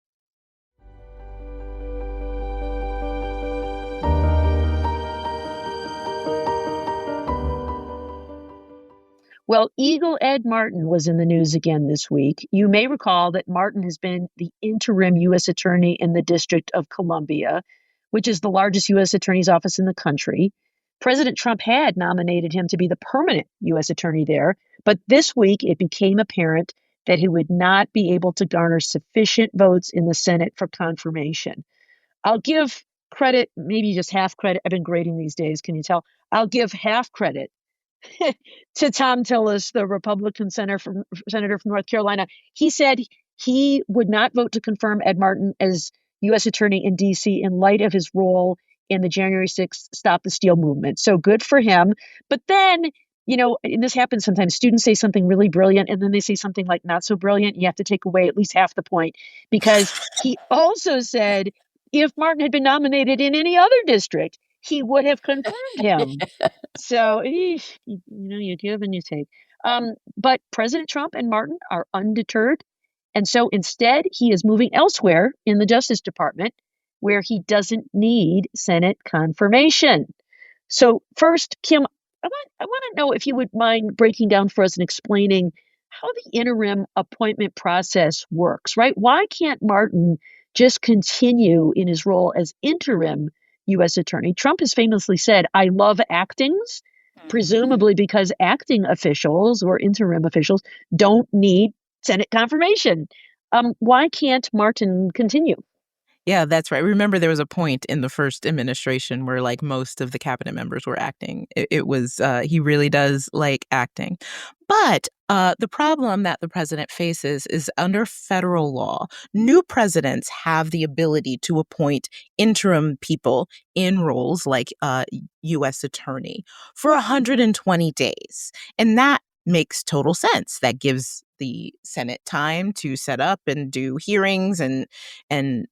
Well, Eagle Ed Martin was in the news again this week. You may recall that Martin has been the interim U.S. attorney in the District of Columbia, which is the largest U.S. attorney's office in the country. President Trump had nominated him to be the permanent U.S. attorney there, but this week it became apparent that he would not be able to garner sufficient votes in the Senate for confirmation. I'll give credit, maybe just half credit. I've been grading these days, can you tell? I'll give half credit to Tom Tillis, the Republican senator from North Carolina. He said he would not vote to confirm Ed Martin as U.S. attorney in D.C. in light of his role in the January 6th Stop the Steal movement. So good for him. But then, and this happens sometimes, students say something really brilliant and then they say something like not so brilliant. You have to take away at least half the point, because he also said if Martin had been nominated in any other district, he would have confirmed him. So, you give and you take. But President Trump and Martin are undeterred. And so instead, he is moving elsewhere in the Justice Department, where he doesn't need Senate confirmation. So first, Kim, I want to know if you would mind breaking down for us and explaining how the interim appointment process works, right? Why can't Martin just continue in his role as interim U.S. attorney? Trump has famously said, I love actings, presumably because acting officials or interim officials don't need Senate confirmation. Why can't Martin continue? Yeah, that's right. Remember, there was a point in the first administration where, like, most of the cabinet members were acting. It was, he really does like acting. But the problem that the president faces is under federal law, new presidents have the ability to appoint interim people in roles like U.S. attorney for 120 days. And that makes total sense. That gives the Senate time to set up and do hearings and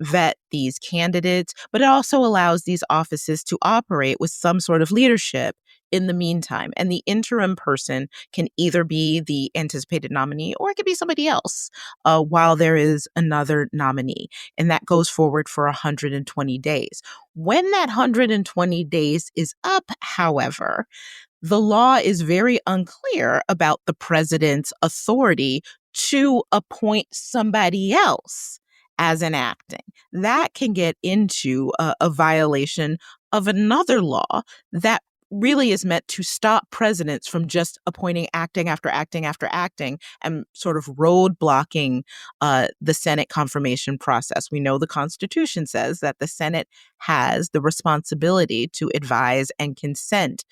vet these candidates, but it also allows these offices to operate with some sort of leadership in the meantime. And the interim person can either be the anticipated nominee or it could be somebody else while there is another nominee. And that goes forward for 120 days. When that 120 days is up, however, the law is very unclear about the president's authority to appoint somebody else as an acting. That can get into a violation of another law that really is meant to stop presidents from just appointing acting after acting after acting and sort of roadblocking the Senate confirmation process. We know the Constitution says that the Senate has the responsibility to advise and consent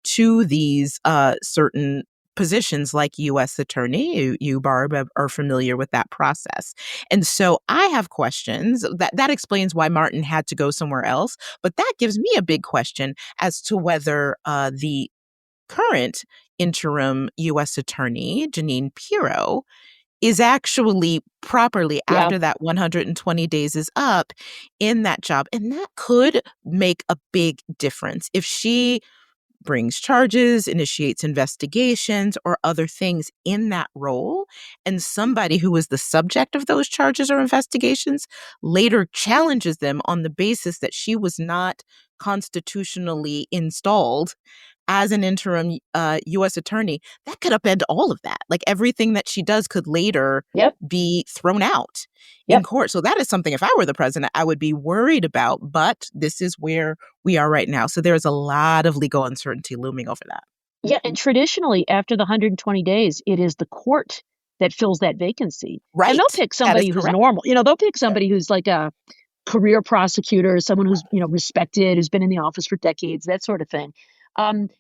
to these certain positions like U.S. attorney. You, Barb, are familiar with that process. And so I have questions. That explains why Martin had to go somewhere else. But that gives me a big question as to whether the current interim U.S. attorney, Jeanine Pirro, is actually properly, after that 120 days is up, in that job. And that could make a big difference if she brings charges, initiates investigations, or other things in that role, and somebody who was the subject of those charges or investigations later challenges them on the basis that she was not constitutionally installed as an interim U.S. attorney. That could upend all of that. Like, everything that she does could later be thrown out in court. So that is something, if I were the president, I would be worried about. But this is where we are right now. So there's a lot of legal uncertainty looming over that. Yeah, and traditionally, after the 120 days, it is the court that fills that vacancy. Right. And they'll pick somebody who's normal. They'll pick somebody who's like a career prosecutor, someone who's, respected, who's been in the office for decades, that sort of thing. And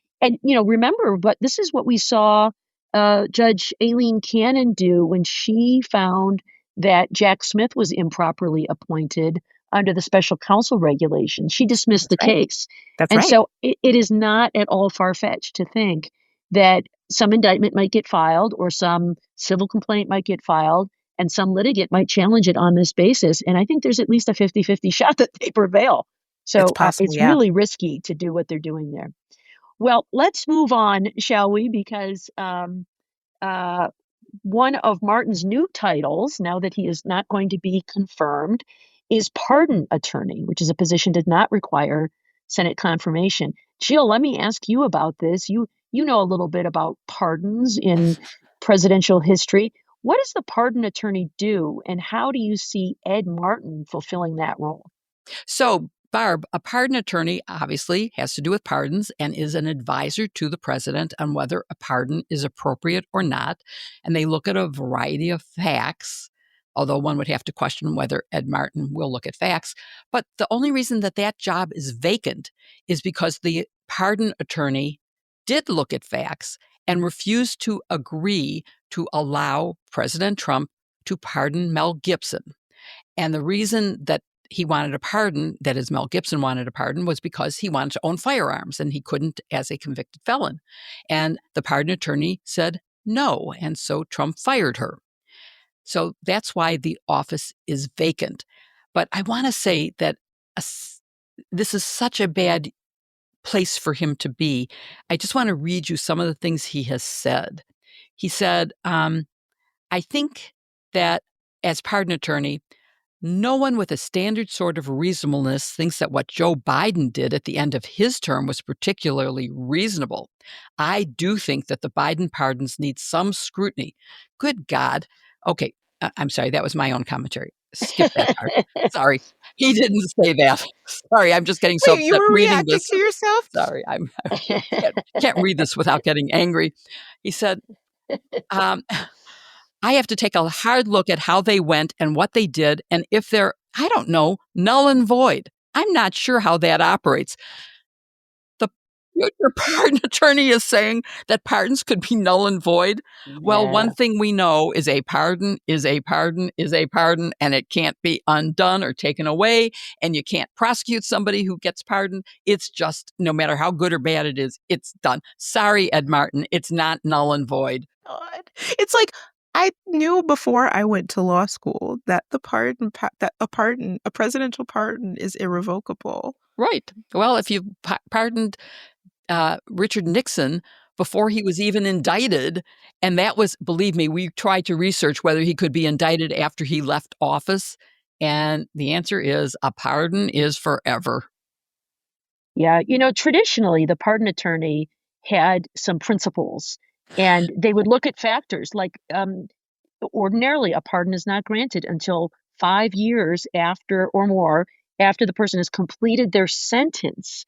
remember, but this is what we saw Judge Aileen Cannon do when she found that Jack Smith was improperly appointed under the special counsel regulation. She dismissed the That's right. case. That's And right. so it is not at all far-fetched to think that some indictment might get filed or some civil complaint might get filed and some litigant might challenge it on this basis. And I think there's at least a 50-50 shot that they prevail. It's So possible, it's yeah. really risky to do what they're doing there. Well, let's move on, shall we? Because uh, one of Martin's new titles, now that he is not going to be confirmed, is pardon attorney, which is a position that does not require Senate confirmation. Jill, let me ask you about this. You know a little bit about pardons in presidential history. What does the pardon attorney do, and how do you see Ed Martin fulfilling that role? So, Barb, a pardon attorney obviously has to do with pardons and is an advisor to the president on whether a pardon is appropriate or not. And they look at a variety of facts, although one would have to question whether Ed Martin will look at facts. But the only reason that that job is vacant is because the pardon attorney did look at facts and refused to agree to allow President Trump to pardon Mel Gibson. And the reason that he wanted a pardon, that is, Mel Gibson wanted a pardon, was because he wanted to own firearms and he couldn't as a convicted felon. And the pardon attorney said no. And so Trump fired her. So that's why the office is vacant. But I want to say that this is such a bad place for him to be. I just want to read you some of the things he has said. He said, I think that as pardon attorney, no one with a standard sort of reasonableness thinks that what Joe Biden did at the end of his term was particularly reasonable. I do think that the Biden pardons need some scrutiny. Good God. Okay, I'm sorry, that was my own commentary. Skip that part. Sorry, he didn't say that. Sorry, I'm just getting so Wait, you upset were reading reacting this. to yourself? Sorry, can't read this without getting angry. He said, I have to take a hard look at how they went and what they did, and if they're, I don't know, null and void. I'm not sure how that operates. Your pardon attorney is saying that pardons could be null and void. Well, one thing we know is a pardon is a pardon is a pardon, and it can't be undone or taken away, and you can't prosecute somebody who gets pardoned. It's just, no matter how good or bad it is, it's done. Sorry, Ed Martin, it's not null and void. God. It's like, I knew before I went to law school that a presidential pardon is irrevocable. Right. Well, if you pardoned Richard Nixon before he was even indicted, and that was, believe me, we tried to research whether he could be indicted after he left office, and the answer is a pardon is forever. Yeah, traditionally, the pardon attorney had some principles, and they would look at factors like ordinarily a pardon is not granted until 5 years after or more after the person has completed their sentence.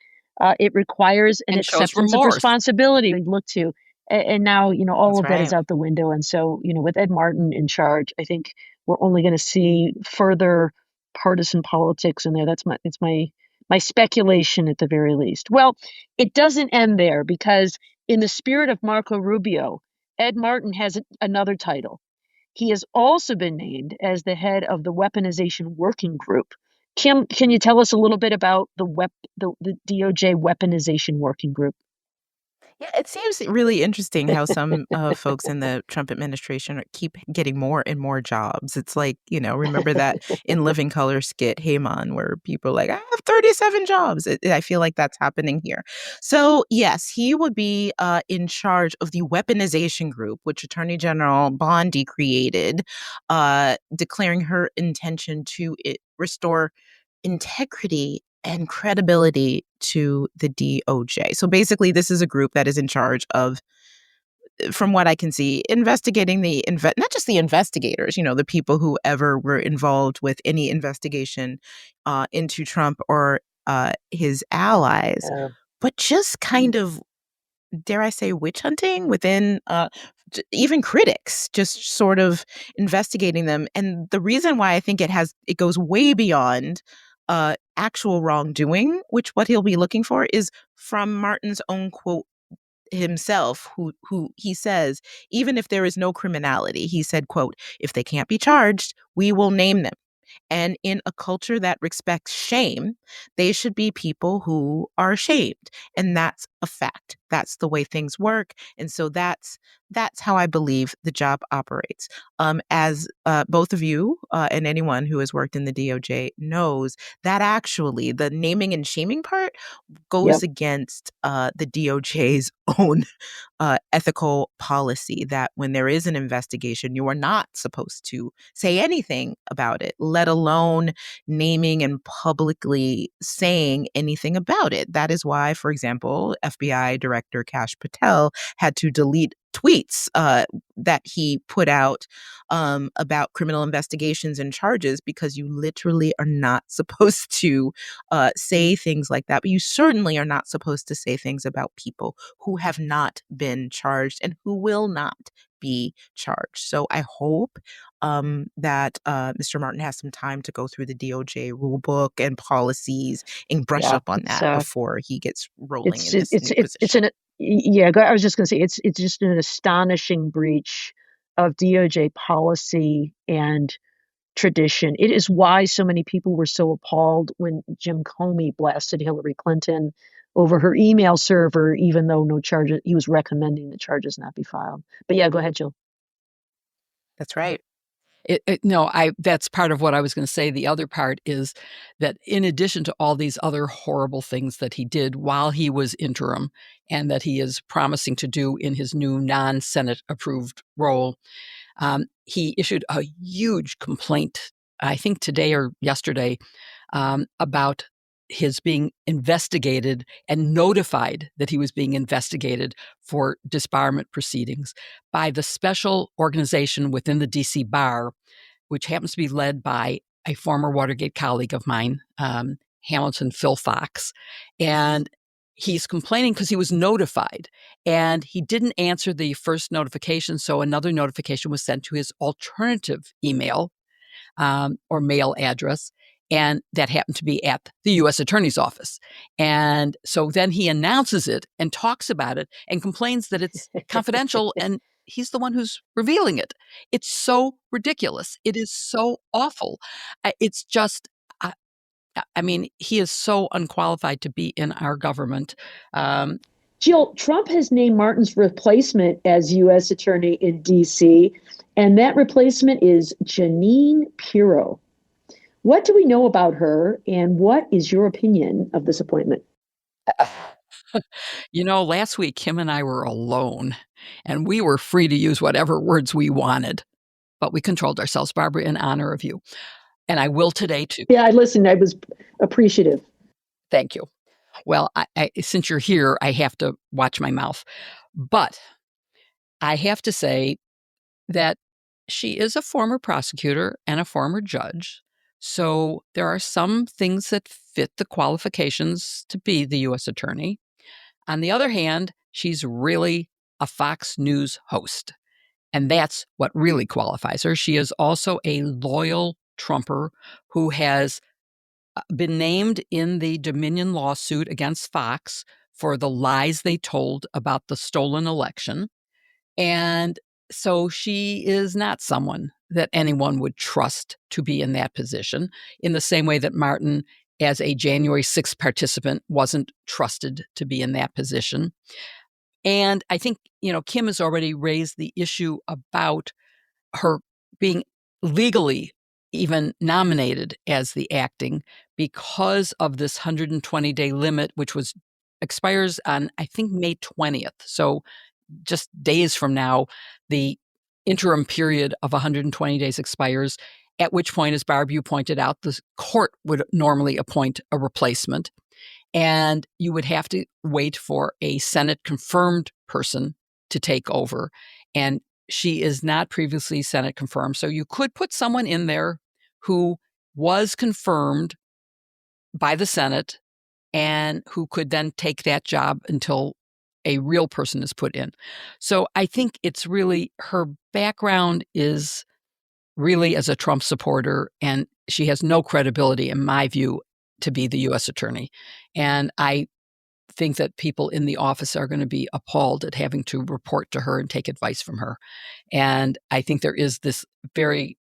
It requires an And shows acceptance of remorse. responsibility we look to. And now, all That's of that is right. out the window. And so, with Ed Martin in charge, I think we're only going to see further partisan politics in there. It's my speculation at the very least. Well, it doesn't end there because in the spirit of Marco Rubio, Ed Martin has another title. He has also been named as the head of the Weaponization Working Group. Kim, can you tell us a little bit about the DOJ Weaponization Working Group? Yeah, it seems really interesting how some folks in the Trump administration keep getting more and more jobs. It's like, remember that In Living Color skit, Heyman, where people are like, I have 37 jobs. I feel like that's happening here. So, yes, he would be in charge of the weaponization group, which Attorney General Bondi created, declaring her intention to restore integrity and credibility to the DOJ. So basically, this is a group that is in charge of, from what I can see, investigating not just the investigators, the people who ever were involved with any investigation into Trump or his allies, but just kind of, dare I say, witch hunting within even critics, just sort of investigating them. And the reason why I think it goes way beyond actual wrongdoing, which what he'll be looking for is from Martin's own quote himself, who he says, even if there is no criminality, he said, quote, if they can't be charged, we will name them. And in a culture that respects shame, they should be people who are shamed. And that's a fact. That's the way things work. And so that's how I believe the job operates. As both of you and anyone who has worked in the DOJ knows, that actually the naming and shaming part goes Yep. against the DOJ's own ethical policy, that when there is an investigation, you are not supposed to say anything about it, let alone naming and publicly saying anything about it. That is why, for example, FBI Director Kash Patel had to delete tweets that he put out about criminal investigations and charges, because you literally are not supposed to say things like that. But you certainly are not supposed to say things about people who have not been charged and who will not be charged. So I hope that Mr. Martin has some time to go through the DOJ rulebook and policies and brush Yeah, up on it's that before he gets rolling in this new it's position. yeah. I was just going to say it's just an astonishing breach of DOJ policy and tradition. It is why so many people were so appalled when Jim Comey blasted Hillary Clinton over her email server, even though no charges. He was recommending the charges not be filed. But yeah, go ahead, Jill. That's right. That's part of what I was going to say. The other part is that in addition to all these other horrible things that he did while he was interim, and that he is promising to do in his new non-Senate approved role, he issued a huge complaint, I think today or yesterday, about his being investigated and notified that he was being investigated for disbarment proceedings by the special organization within the DC Bar, which happens to be led by a former Watergate colleague of mine, Hamilton Phil Fox. And he's complaining because he was notified and he didn't answer the first notification. So another notification was sent to his alternative email or mail address. And that happened to be at the U.S. Attorney's Office. And so then he announces it and talks about it and complains that it's confidential, and he's the one who's revealing it. It's so ridiculous. It is so awful. It's just, I mean, he is so unqualified to be in our government. Jill, Trump has named Martin's replacement as U.S. Attorney in D.C., and that replacement is Jeanine Pirro. What do we know about her, and what is your opinion of this appointment? Last week, Kim and I were alone, and we were free to use whatever words we wanted, but we controlled ourselves, Barbara, in honor of you. And I will today, too. Yeah, I listened. I was appreciative. Thank you. Well, I since you're here, I have to watch my mouth. But I have to say that she is a former prosecutor and a former judge. So there are some things that fit the qualifications to be the U.S. Attorney. On the other hand, she's really a Fox News host. And that's what really qualifies her. She is also a loyal Trumper who has been named in the Dominion lawsuit against Fox for the lies they told about the stolen election. And so she is not someone that anyone would trust to be in that position, in the same way that Martin, as a January 6th participant, wasn't trusted to be in that position. And I think, Kim has already raised the issue about her being legally even nominated as the acting because of this 120-day limit, which expires on, I think, May 20th. So just days from now, the interim period of 120 days expires, at which point, as Barb, you pointed out, the court would normally appoint a replacement. And you would have to wait for a Senate confirmed person to take over. And she is not previously Senate confirmed. So you could put someone in there who was confirmed by the Senate and who could then take that job until a real person is put in. So I think it's really, her background is really as a Trump supporter, and she has no credibility, in my view, to be the U.S. Attorney. And I think that people in the office are going to be appalled at having to report to her and take advice from her. And I think there is this very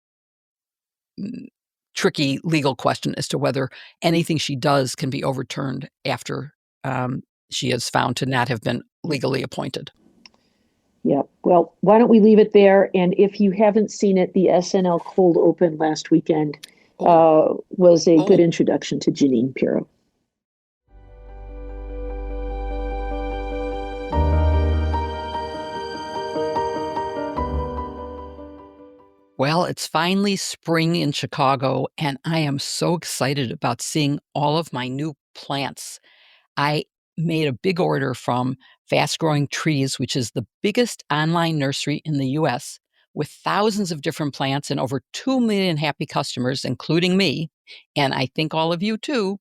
tricky legal question as to whether anything she does can be overturned after she is found to not have been legally appointed. Yeah. Well, why don't we leave it there? And if you haven't seen it, the SNL cold open last weekend was a good introduction to Jeanine Pirro. Well, it's finally spring in Chicago, and I am so excited about seeing all of my new plants. I made a big order from Fast Growing Trees, which is the biggest online nursery in the U.S., with thousands of different plants and over 2 million happy customers, including me, and I think all of you too.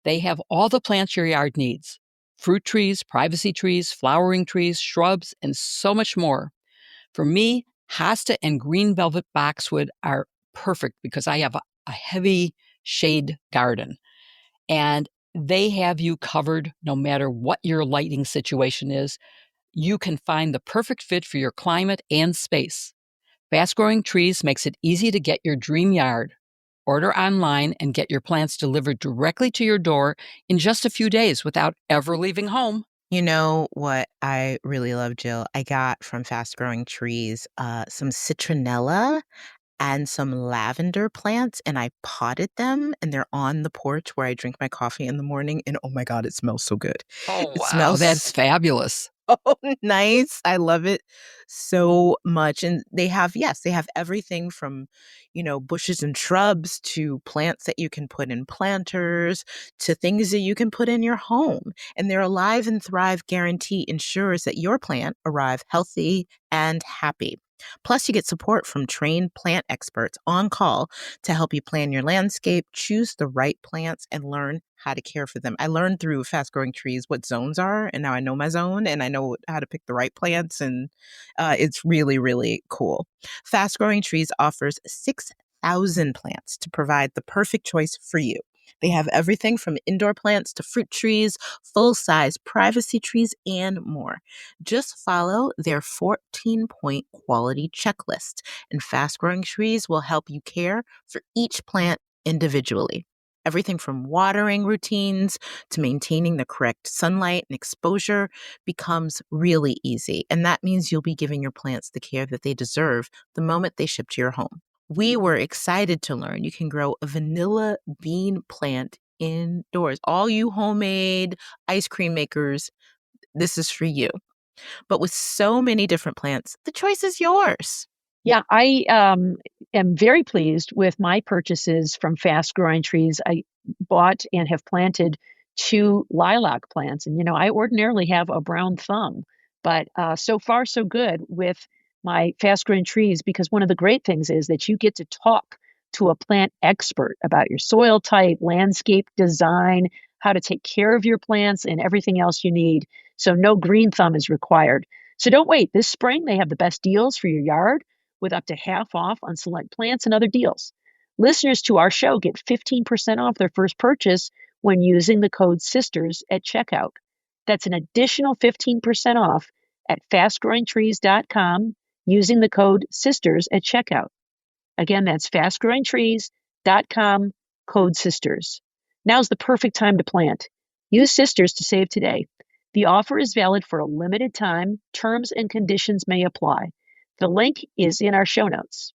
They have all the plants your yard needs: fruit trees, privacy trees, flowering trees, shrubs, and so much more. For me, hosta and green velvet boxwood are perfect because I have a heavy shade garden, and they have you covered no matter what your lighting situation is. You can find the perfect fit for your climate and space. Fast Growing Trees makes it easy to get your dream yard. Order online and get your plants delivered directly to your door in just a few days without ever leaving home. You know what I really love, Jill? I got from Fast Growing Trees some citronella and some lavender plants, and I potted them, and they're on the porch where I drink my coffee in the morning, and oh my God, it smells so good. Oh, It wow, smells that's fabulous. so nice. I love it so much. And they have everything from, bushes and shrubs to plants that you can put in planters to things that you can put in your home. And their Alive and Thrive guarantee ensures that your plant arrive healthy and happy. Plus, you get support from trained plant experts on call to help you plan your landscape, choose the right plants, and learn how to care for them. I learned through Fast Growing Trees what zones are, and now I know my zone, and I know how to pick the right plants, and it's really, really cool. Fast Growing Trees offers 6,000 plants to provide the perfect choice for you. They have everything from indoor plants to fruit trees, full-size privacy trees, and more. Just follow their 14-point quality checklist, and Fast Growing Trees will help you care for each plant individually. Everything from watering routines to maintaining the correct sunlight and exposure becomes really easy. And that means you'll be giving your plants the care that they deserve the moment they ship to your home. We were excited to learn you can grow a vanilla bean plant indoors. All you homemade ice cream makers, this is for you. But with so many different plants, the choice is yours. Yeah, I am very pleased with my purchases from Fast Growing Trees. I bought and have planted 2 lilac plants. And, I ordinarily have a brown thumb, but so far so good with my Fast Growing Trees, because one of the great things is that you get to talk to a plant expert about your soil type, landscape design, how to take care of your plants, and everything else you need. So no green thumb is required. So don't wait. This spring, they have the best deals for your yard, with up to half off on select plants and other deals. Listeners to our show get 15% off their first purchase when using the code SISTERS at checkout. That's an additional 15% off at fastgrowingtrees.com using the code SISTERS at checkout. Again, that's fastgrowingtrees.com, code SISTERS. Now's the perfect time to plant. Use Sisters to save today. The offer is valid for a limited time. Terms and conditions may apply. The link is in our show notes.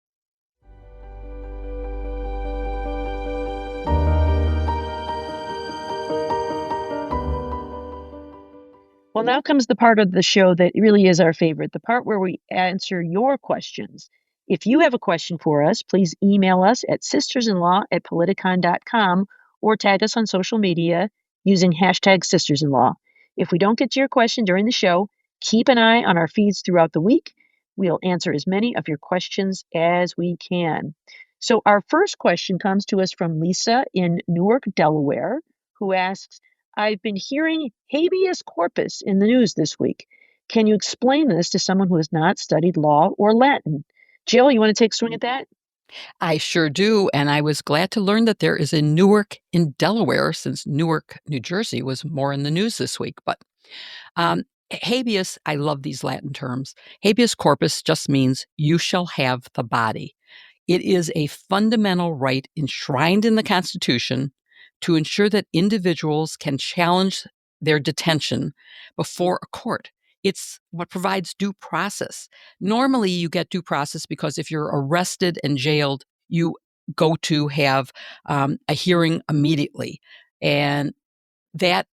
Well, now comes the part of the show that really is our favorite, the part where we answer your questions. If you have a question for us, please email us at sistersinlaw@politicon.com or tag us on social media using hashtag sistersinlaw. If we don't get to your question during the show, keep an eye on our feeds throughout the week. We'll answer as many of your questions as we can. So our first question comes to us from Lisa in Newark, Delaware, who asks, I've been hearing habeas corpus in the news this week. Can you explain this to someone who has not studied law or Latin? Jill, you want to take a swing at that? I sure do, and I was glad to learn that there is a Newark in Delaware, since Newark, New Jersey was more in the news this week. But habeas, I love these Latin terms. Habeas corpus just means you shall have the body. It is a fundamental right enshrined in the Constitution to ensure that individuals can challenge their detention before a court. It's what provides due process. Normally, you get due process because if you're arrested and jailed, you go to have a hearing immediately. And that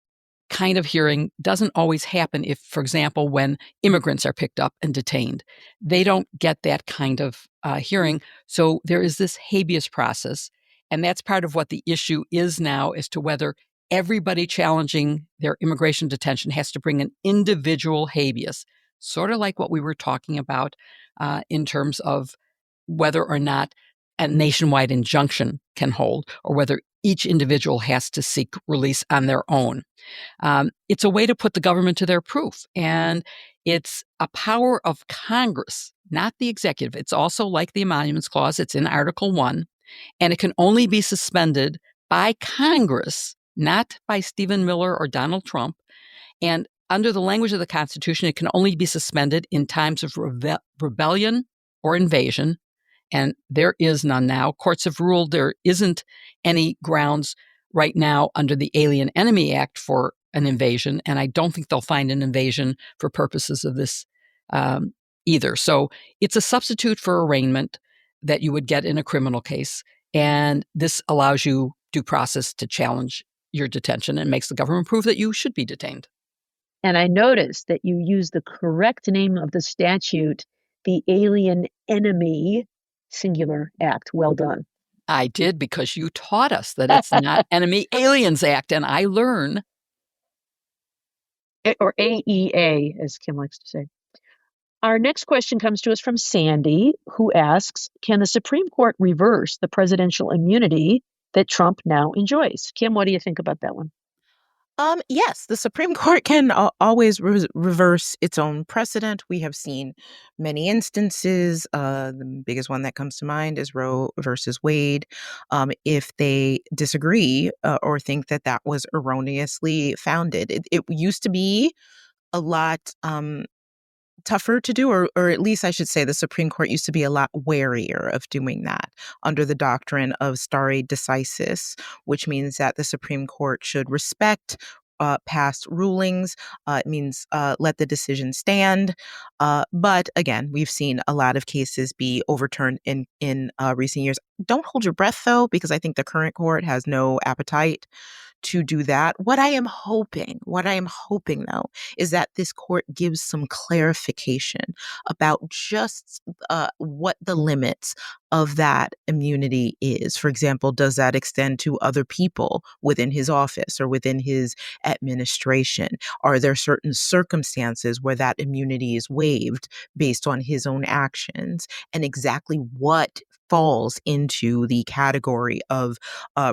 kind of hearing doesn't always happen if, for example, when immigrants are picked up and detained. They don't get that kind of hearing. So there is this habeas process. And that's part of what the issue is now as to whether everybody challenging their immigration detention has to bring an individual habeas, sort of like what we were talking about in terms of whether or not a nationwide injunction can hold or whether each individual has to seek release on their own. It's a way to put the government to their proof. And it's a power of Congress, not the executive. It's also like the Emoluments Clause. It's in Article 1, and it can only be suspended by Congress, not by Stephen Miller or Donald Trump. And under the language of the Constitution, it can only be suspended in times of rebellion or invasion. And there is none now. Courts have ruled there isn't any grounds right now under the Alien Enemy Act for an invasion, and I don't think they'll find an invasion for purposes of this either. So it's a substitute for arraignment that you would get in a criminal case, and this allows you due process to challenge your detention and makes the government prove that you should be detained. And I noticed that you used the correct name of the statute, the Alien Enemy Singular Act. Well done. I did, because you taught us that it's not Enemy Aliens Act, and I learn. Or AEA, as Kim likes to say. Our next question comes to us from Sandy, who asks, can the Supreme Court reverse the presidential immunity that Trump now enjoys? Kim, what do you think about that one? Yes, the Supreme Court can always reverse its own precedent. We have seen many instances. The biggest one that comes to mind is Roe versus Wade. If they disagree or think that that was erroneously founded, it used to be a lot tougher to do, or at least I should say the Supreme Court used to be a lot warier of doing that under the doctrine of stare decisis, which means that the Supreme Court should respect past rulings. It means let the decision stand. But again, we've seen a lot of cases be overturned in recent years. Don't hold your breath, though, because I think the current court has no appetite to do that. What I am hoping, though, is that this court gives some clarification about just what the limits of that immunity is. For example, does that extend to other people within his office or within his administration? Are there certain circumstances where that immunity is waived based on his own actions? And exactly what falls into the category of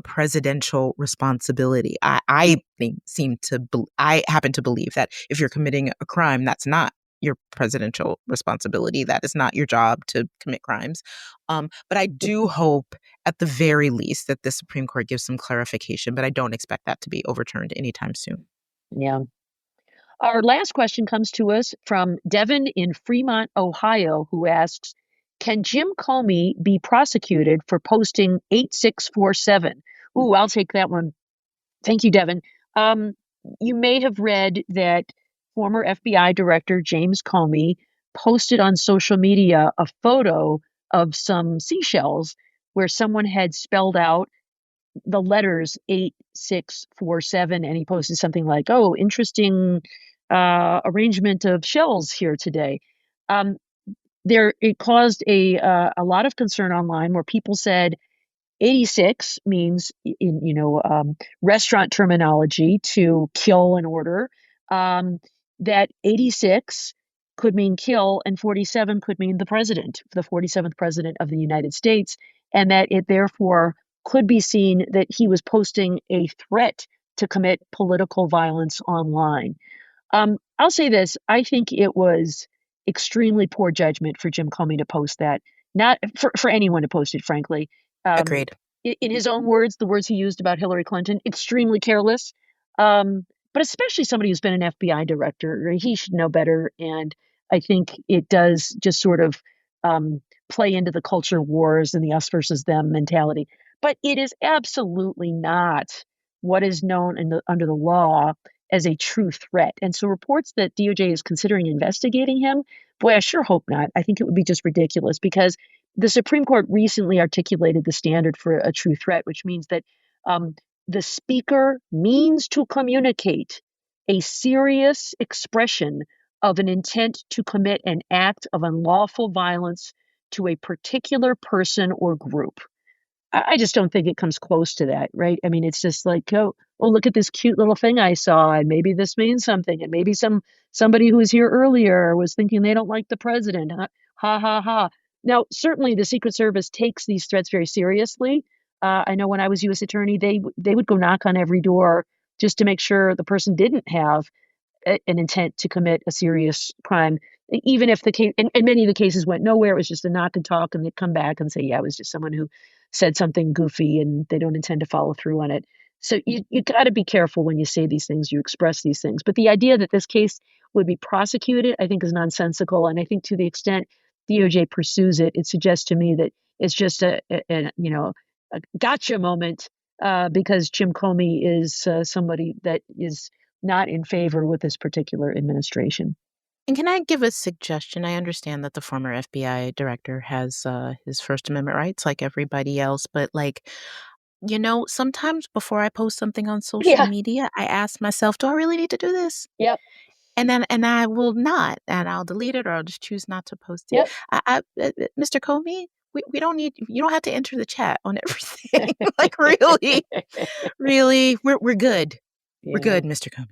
presidential responsibility. I happen to believe that if you're committing a crime, that's not your presidential responsibility. That is not your job to commit crimes. But I do hope, at the very least, that the Supreme Court gives some clarification, but I don't expect that to be overturned anytime soon. Yeah. Our last question comes to us from Devin in Fremont, Ohio, who asks, can Jim Comey be prosecuted for posting 8647? Ooh, I'll take that one. Thank you, Devin. You may have read that former FBI Director James Comey posted on social media a photo of some seashells where someone had spelled out the letters 8647, and he posted something like, oh, interesting arrangement of shells here today. It caused a lot of concern online, where people said 86 means, in restaurant terminology, to kill an order. That 86 could mean kill, and 47 could mean the 47th president of the United States, and that it therefore could be seen that he was posting a threat to commit political violence online. I'll say this: I think it was extremely poor judgment for Jim Comey to post that. Not for anyone to post it, frankly. Agreed. In his own words, the words he used about Hillary Clinton, extremely careless. But especially somebody who's been an FBI director, he should know better. And I think it does just sort of play into the culture wars and the us versus them mentality. But it is absolutely not what is known under the law as a true threat. And so reports that DOJ is considering investigating him, boy, I sure hope not. I think it would be just ridiculous because the Supreme Court recently articulated the standard for a true threat, which means that the speaker means to communicate a serious expression of an intent to commit an act of unlawful violence to a particular person or group. I just don't think it comes close to that, right? I mean, it's just like, oh, look at this cute little thing I saw, and maybe this means something, and maybe somebody who was here earlier was thinking they don't like the president. Ha ha ha. Now, certainly, the Secret Service takes these threats very seriously. I know when I was U.S. attorney, they would go knock on every door just to make sure the person didn't have an intent to commit a serious crime, even if the case, and many of the cases went nowhere. It was just a knock and talk, and they'd come back and say, yeah, it was just someone who said something goofy and they don't intend to follow through on it. So you got to be careful when you say these things, you express these things. But the idea that this case would be prosecuted, I think, is nonsensical. And I think to the extent DOJ pursues it, it suggests to me that it's just a gotcha moment because Jim Comey is somebody that is not in favor with this particular administration. And can I give a suggestion? I understand that the former FBI director has his First Amendment rights like everybody else, but sometimes before I post something on social media, I ask myself, do I really need to do this? Yep. And I will not, and I'll delete it or I'll just choose not to post it. Yep. Mr. Comey, we don't need, you don't have to enter the chat on everything. Like really, we're good. Yeah. We're good, Mr. Comey.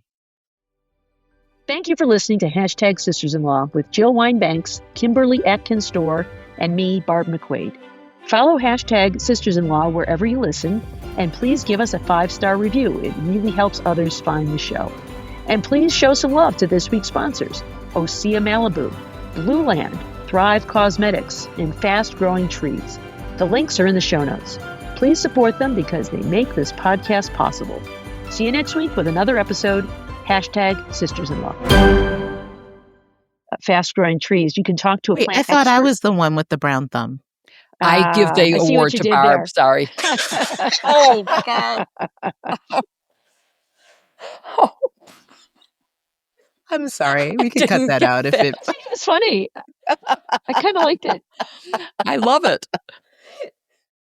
Thank you for listening to Hashtag Sisters-in-Law with Jill Wine-Banks, Kimberly Atkins-Storr, and me, Barb McQuade. Follow Hashtag Sisters-in-Law wherever you listen, and please give us a 5-star review. It really helps others find the show. And please show some love to this week's sponsors, Osea Malibu, Blueland, Thrive Causemetics, and Fast Growing Trees. The links are in the show notes. Please support them because they make this podcast possible. See you next week with another episode. Hashtag Sisters-in-Law. Fast growing trees. You can talk to a plant I thought expert. I was the one with the brown thumb. I give the award to Barb. There. Sorry. Oh, God. Oh. I'm sorry. We can cut that out if it. It's funny. I kind of liked it. I love it.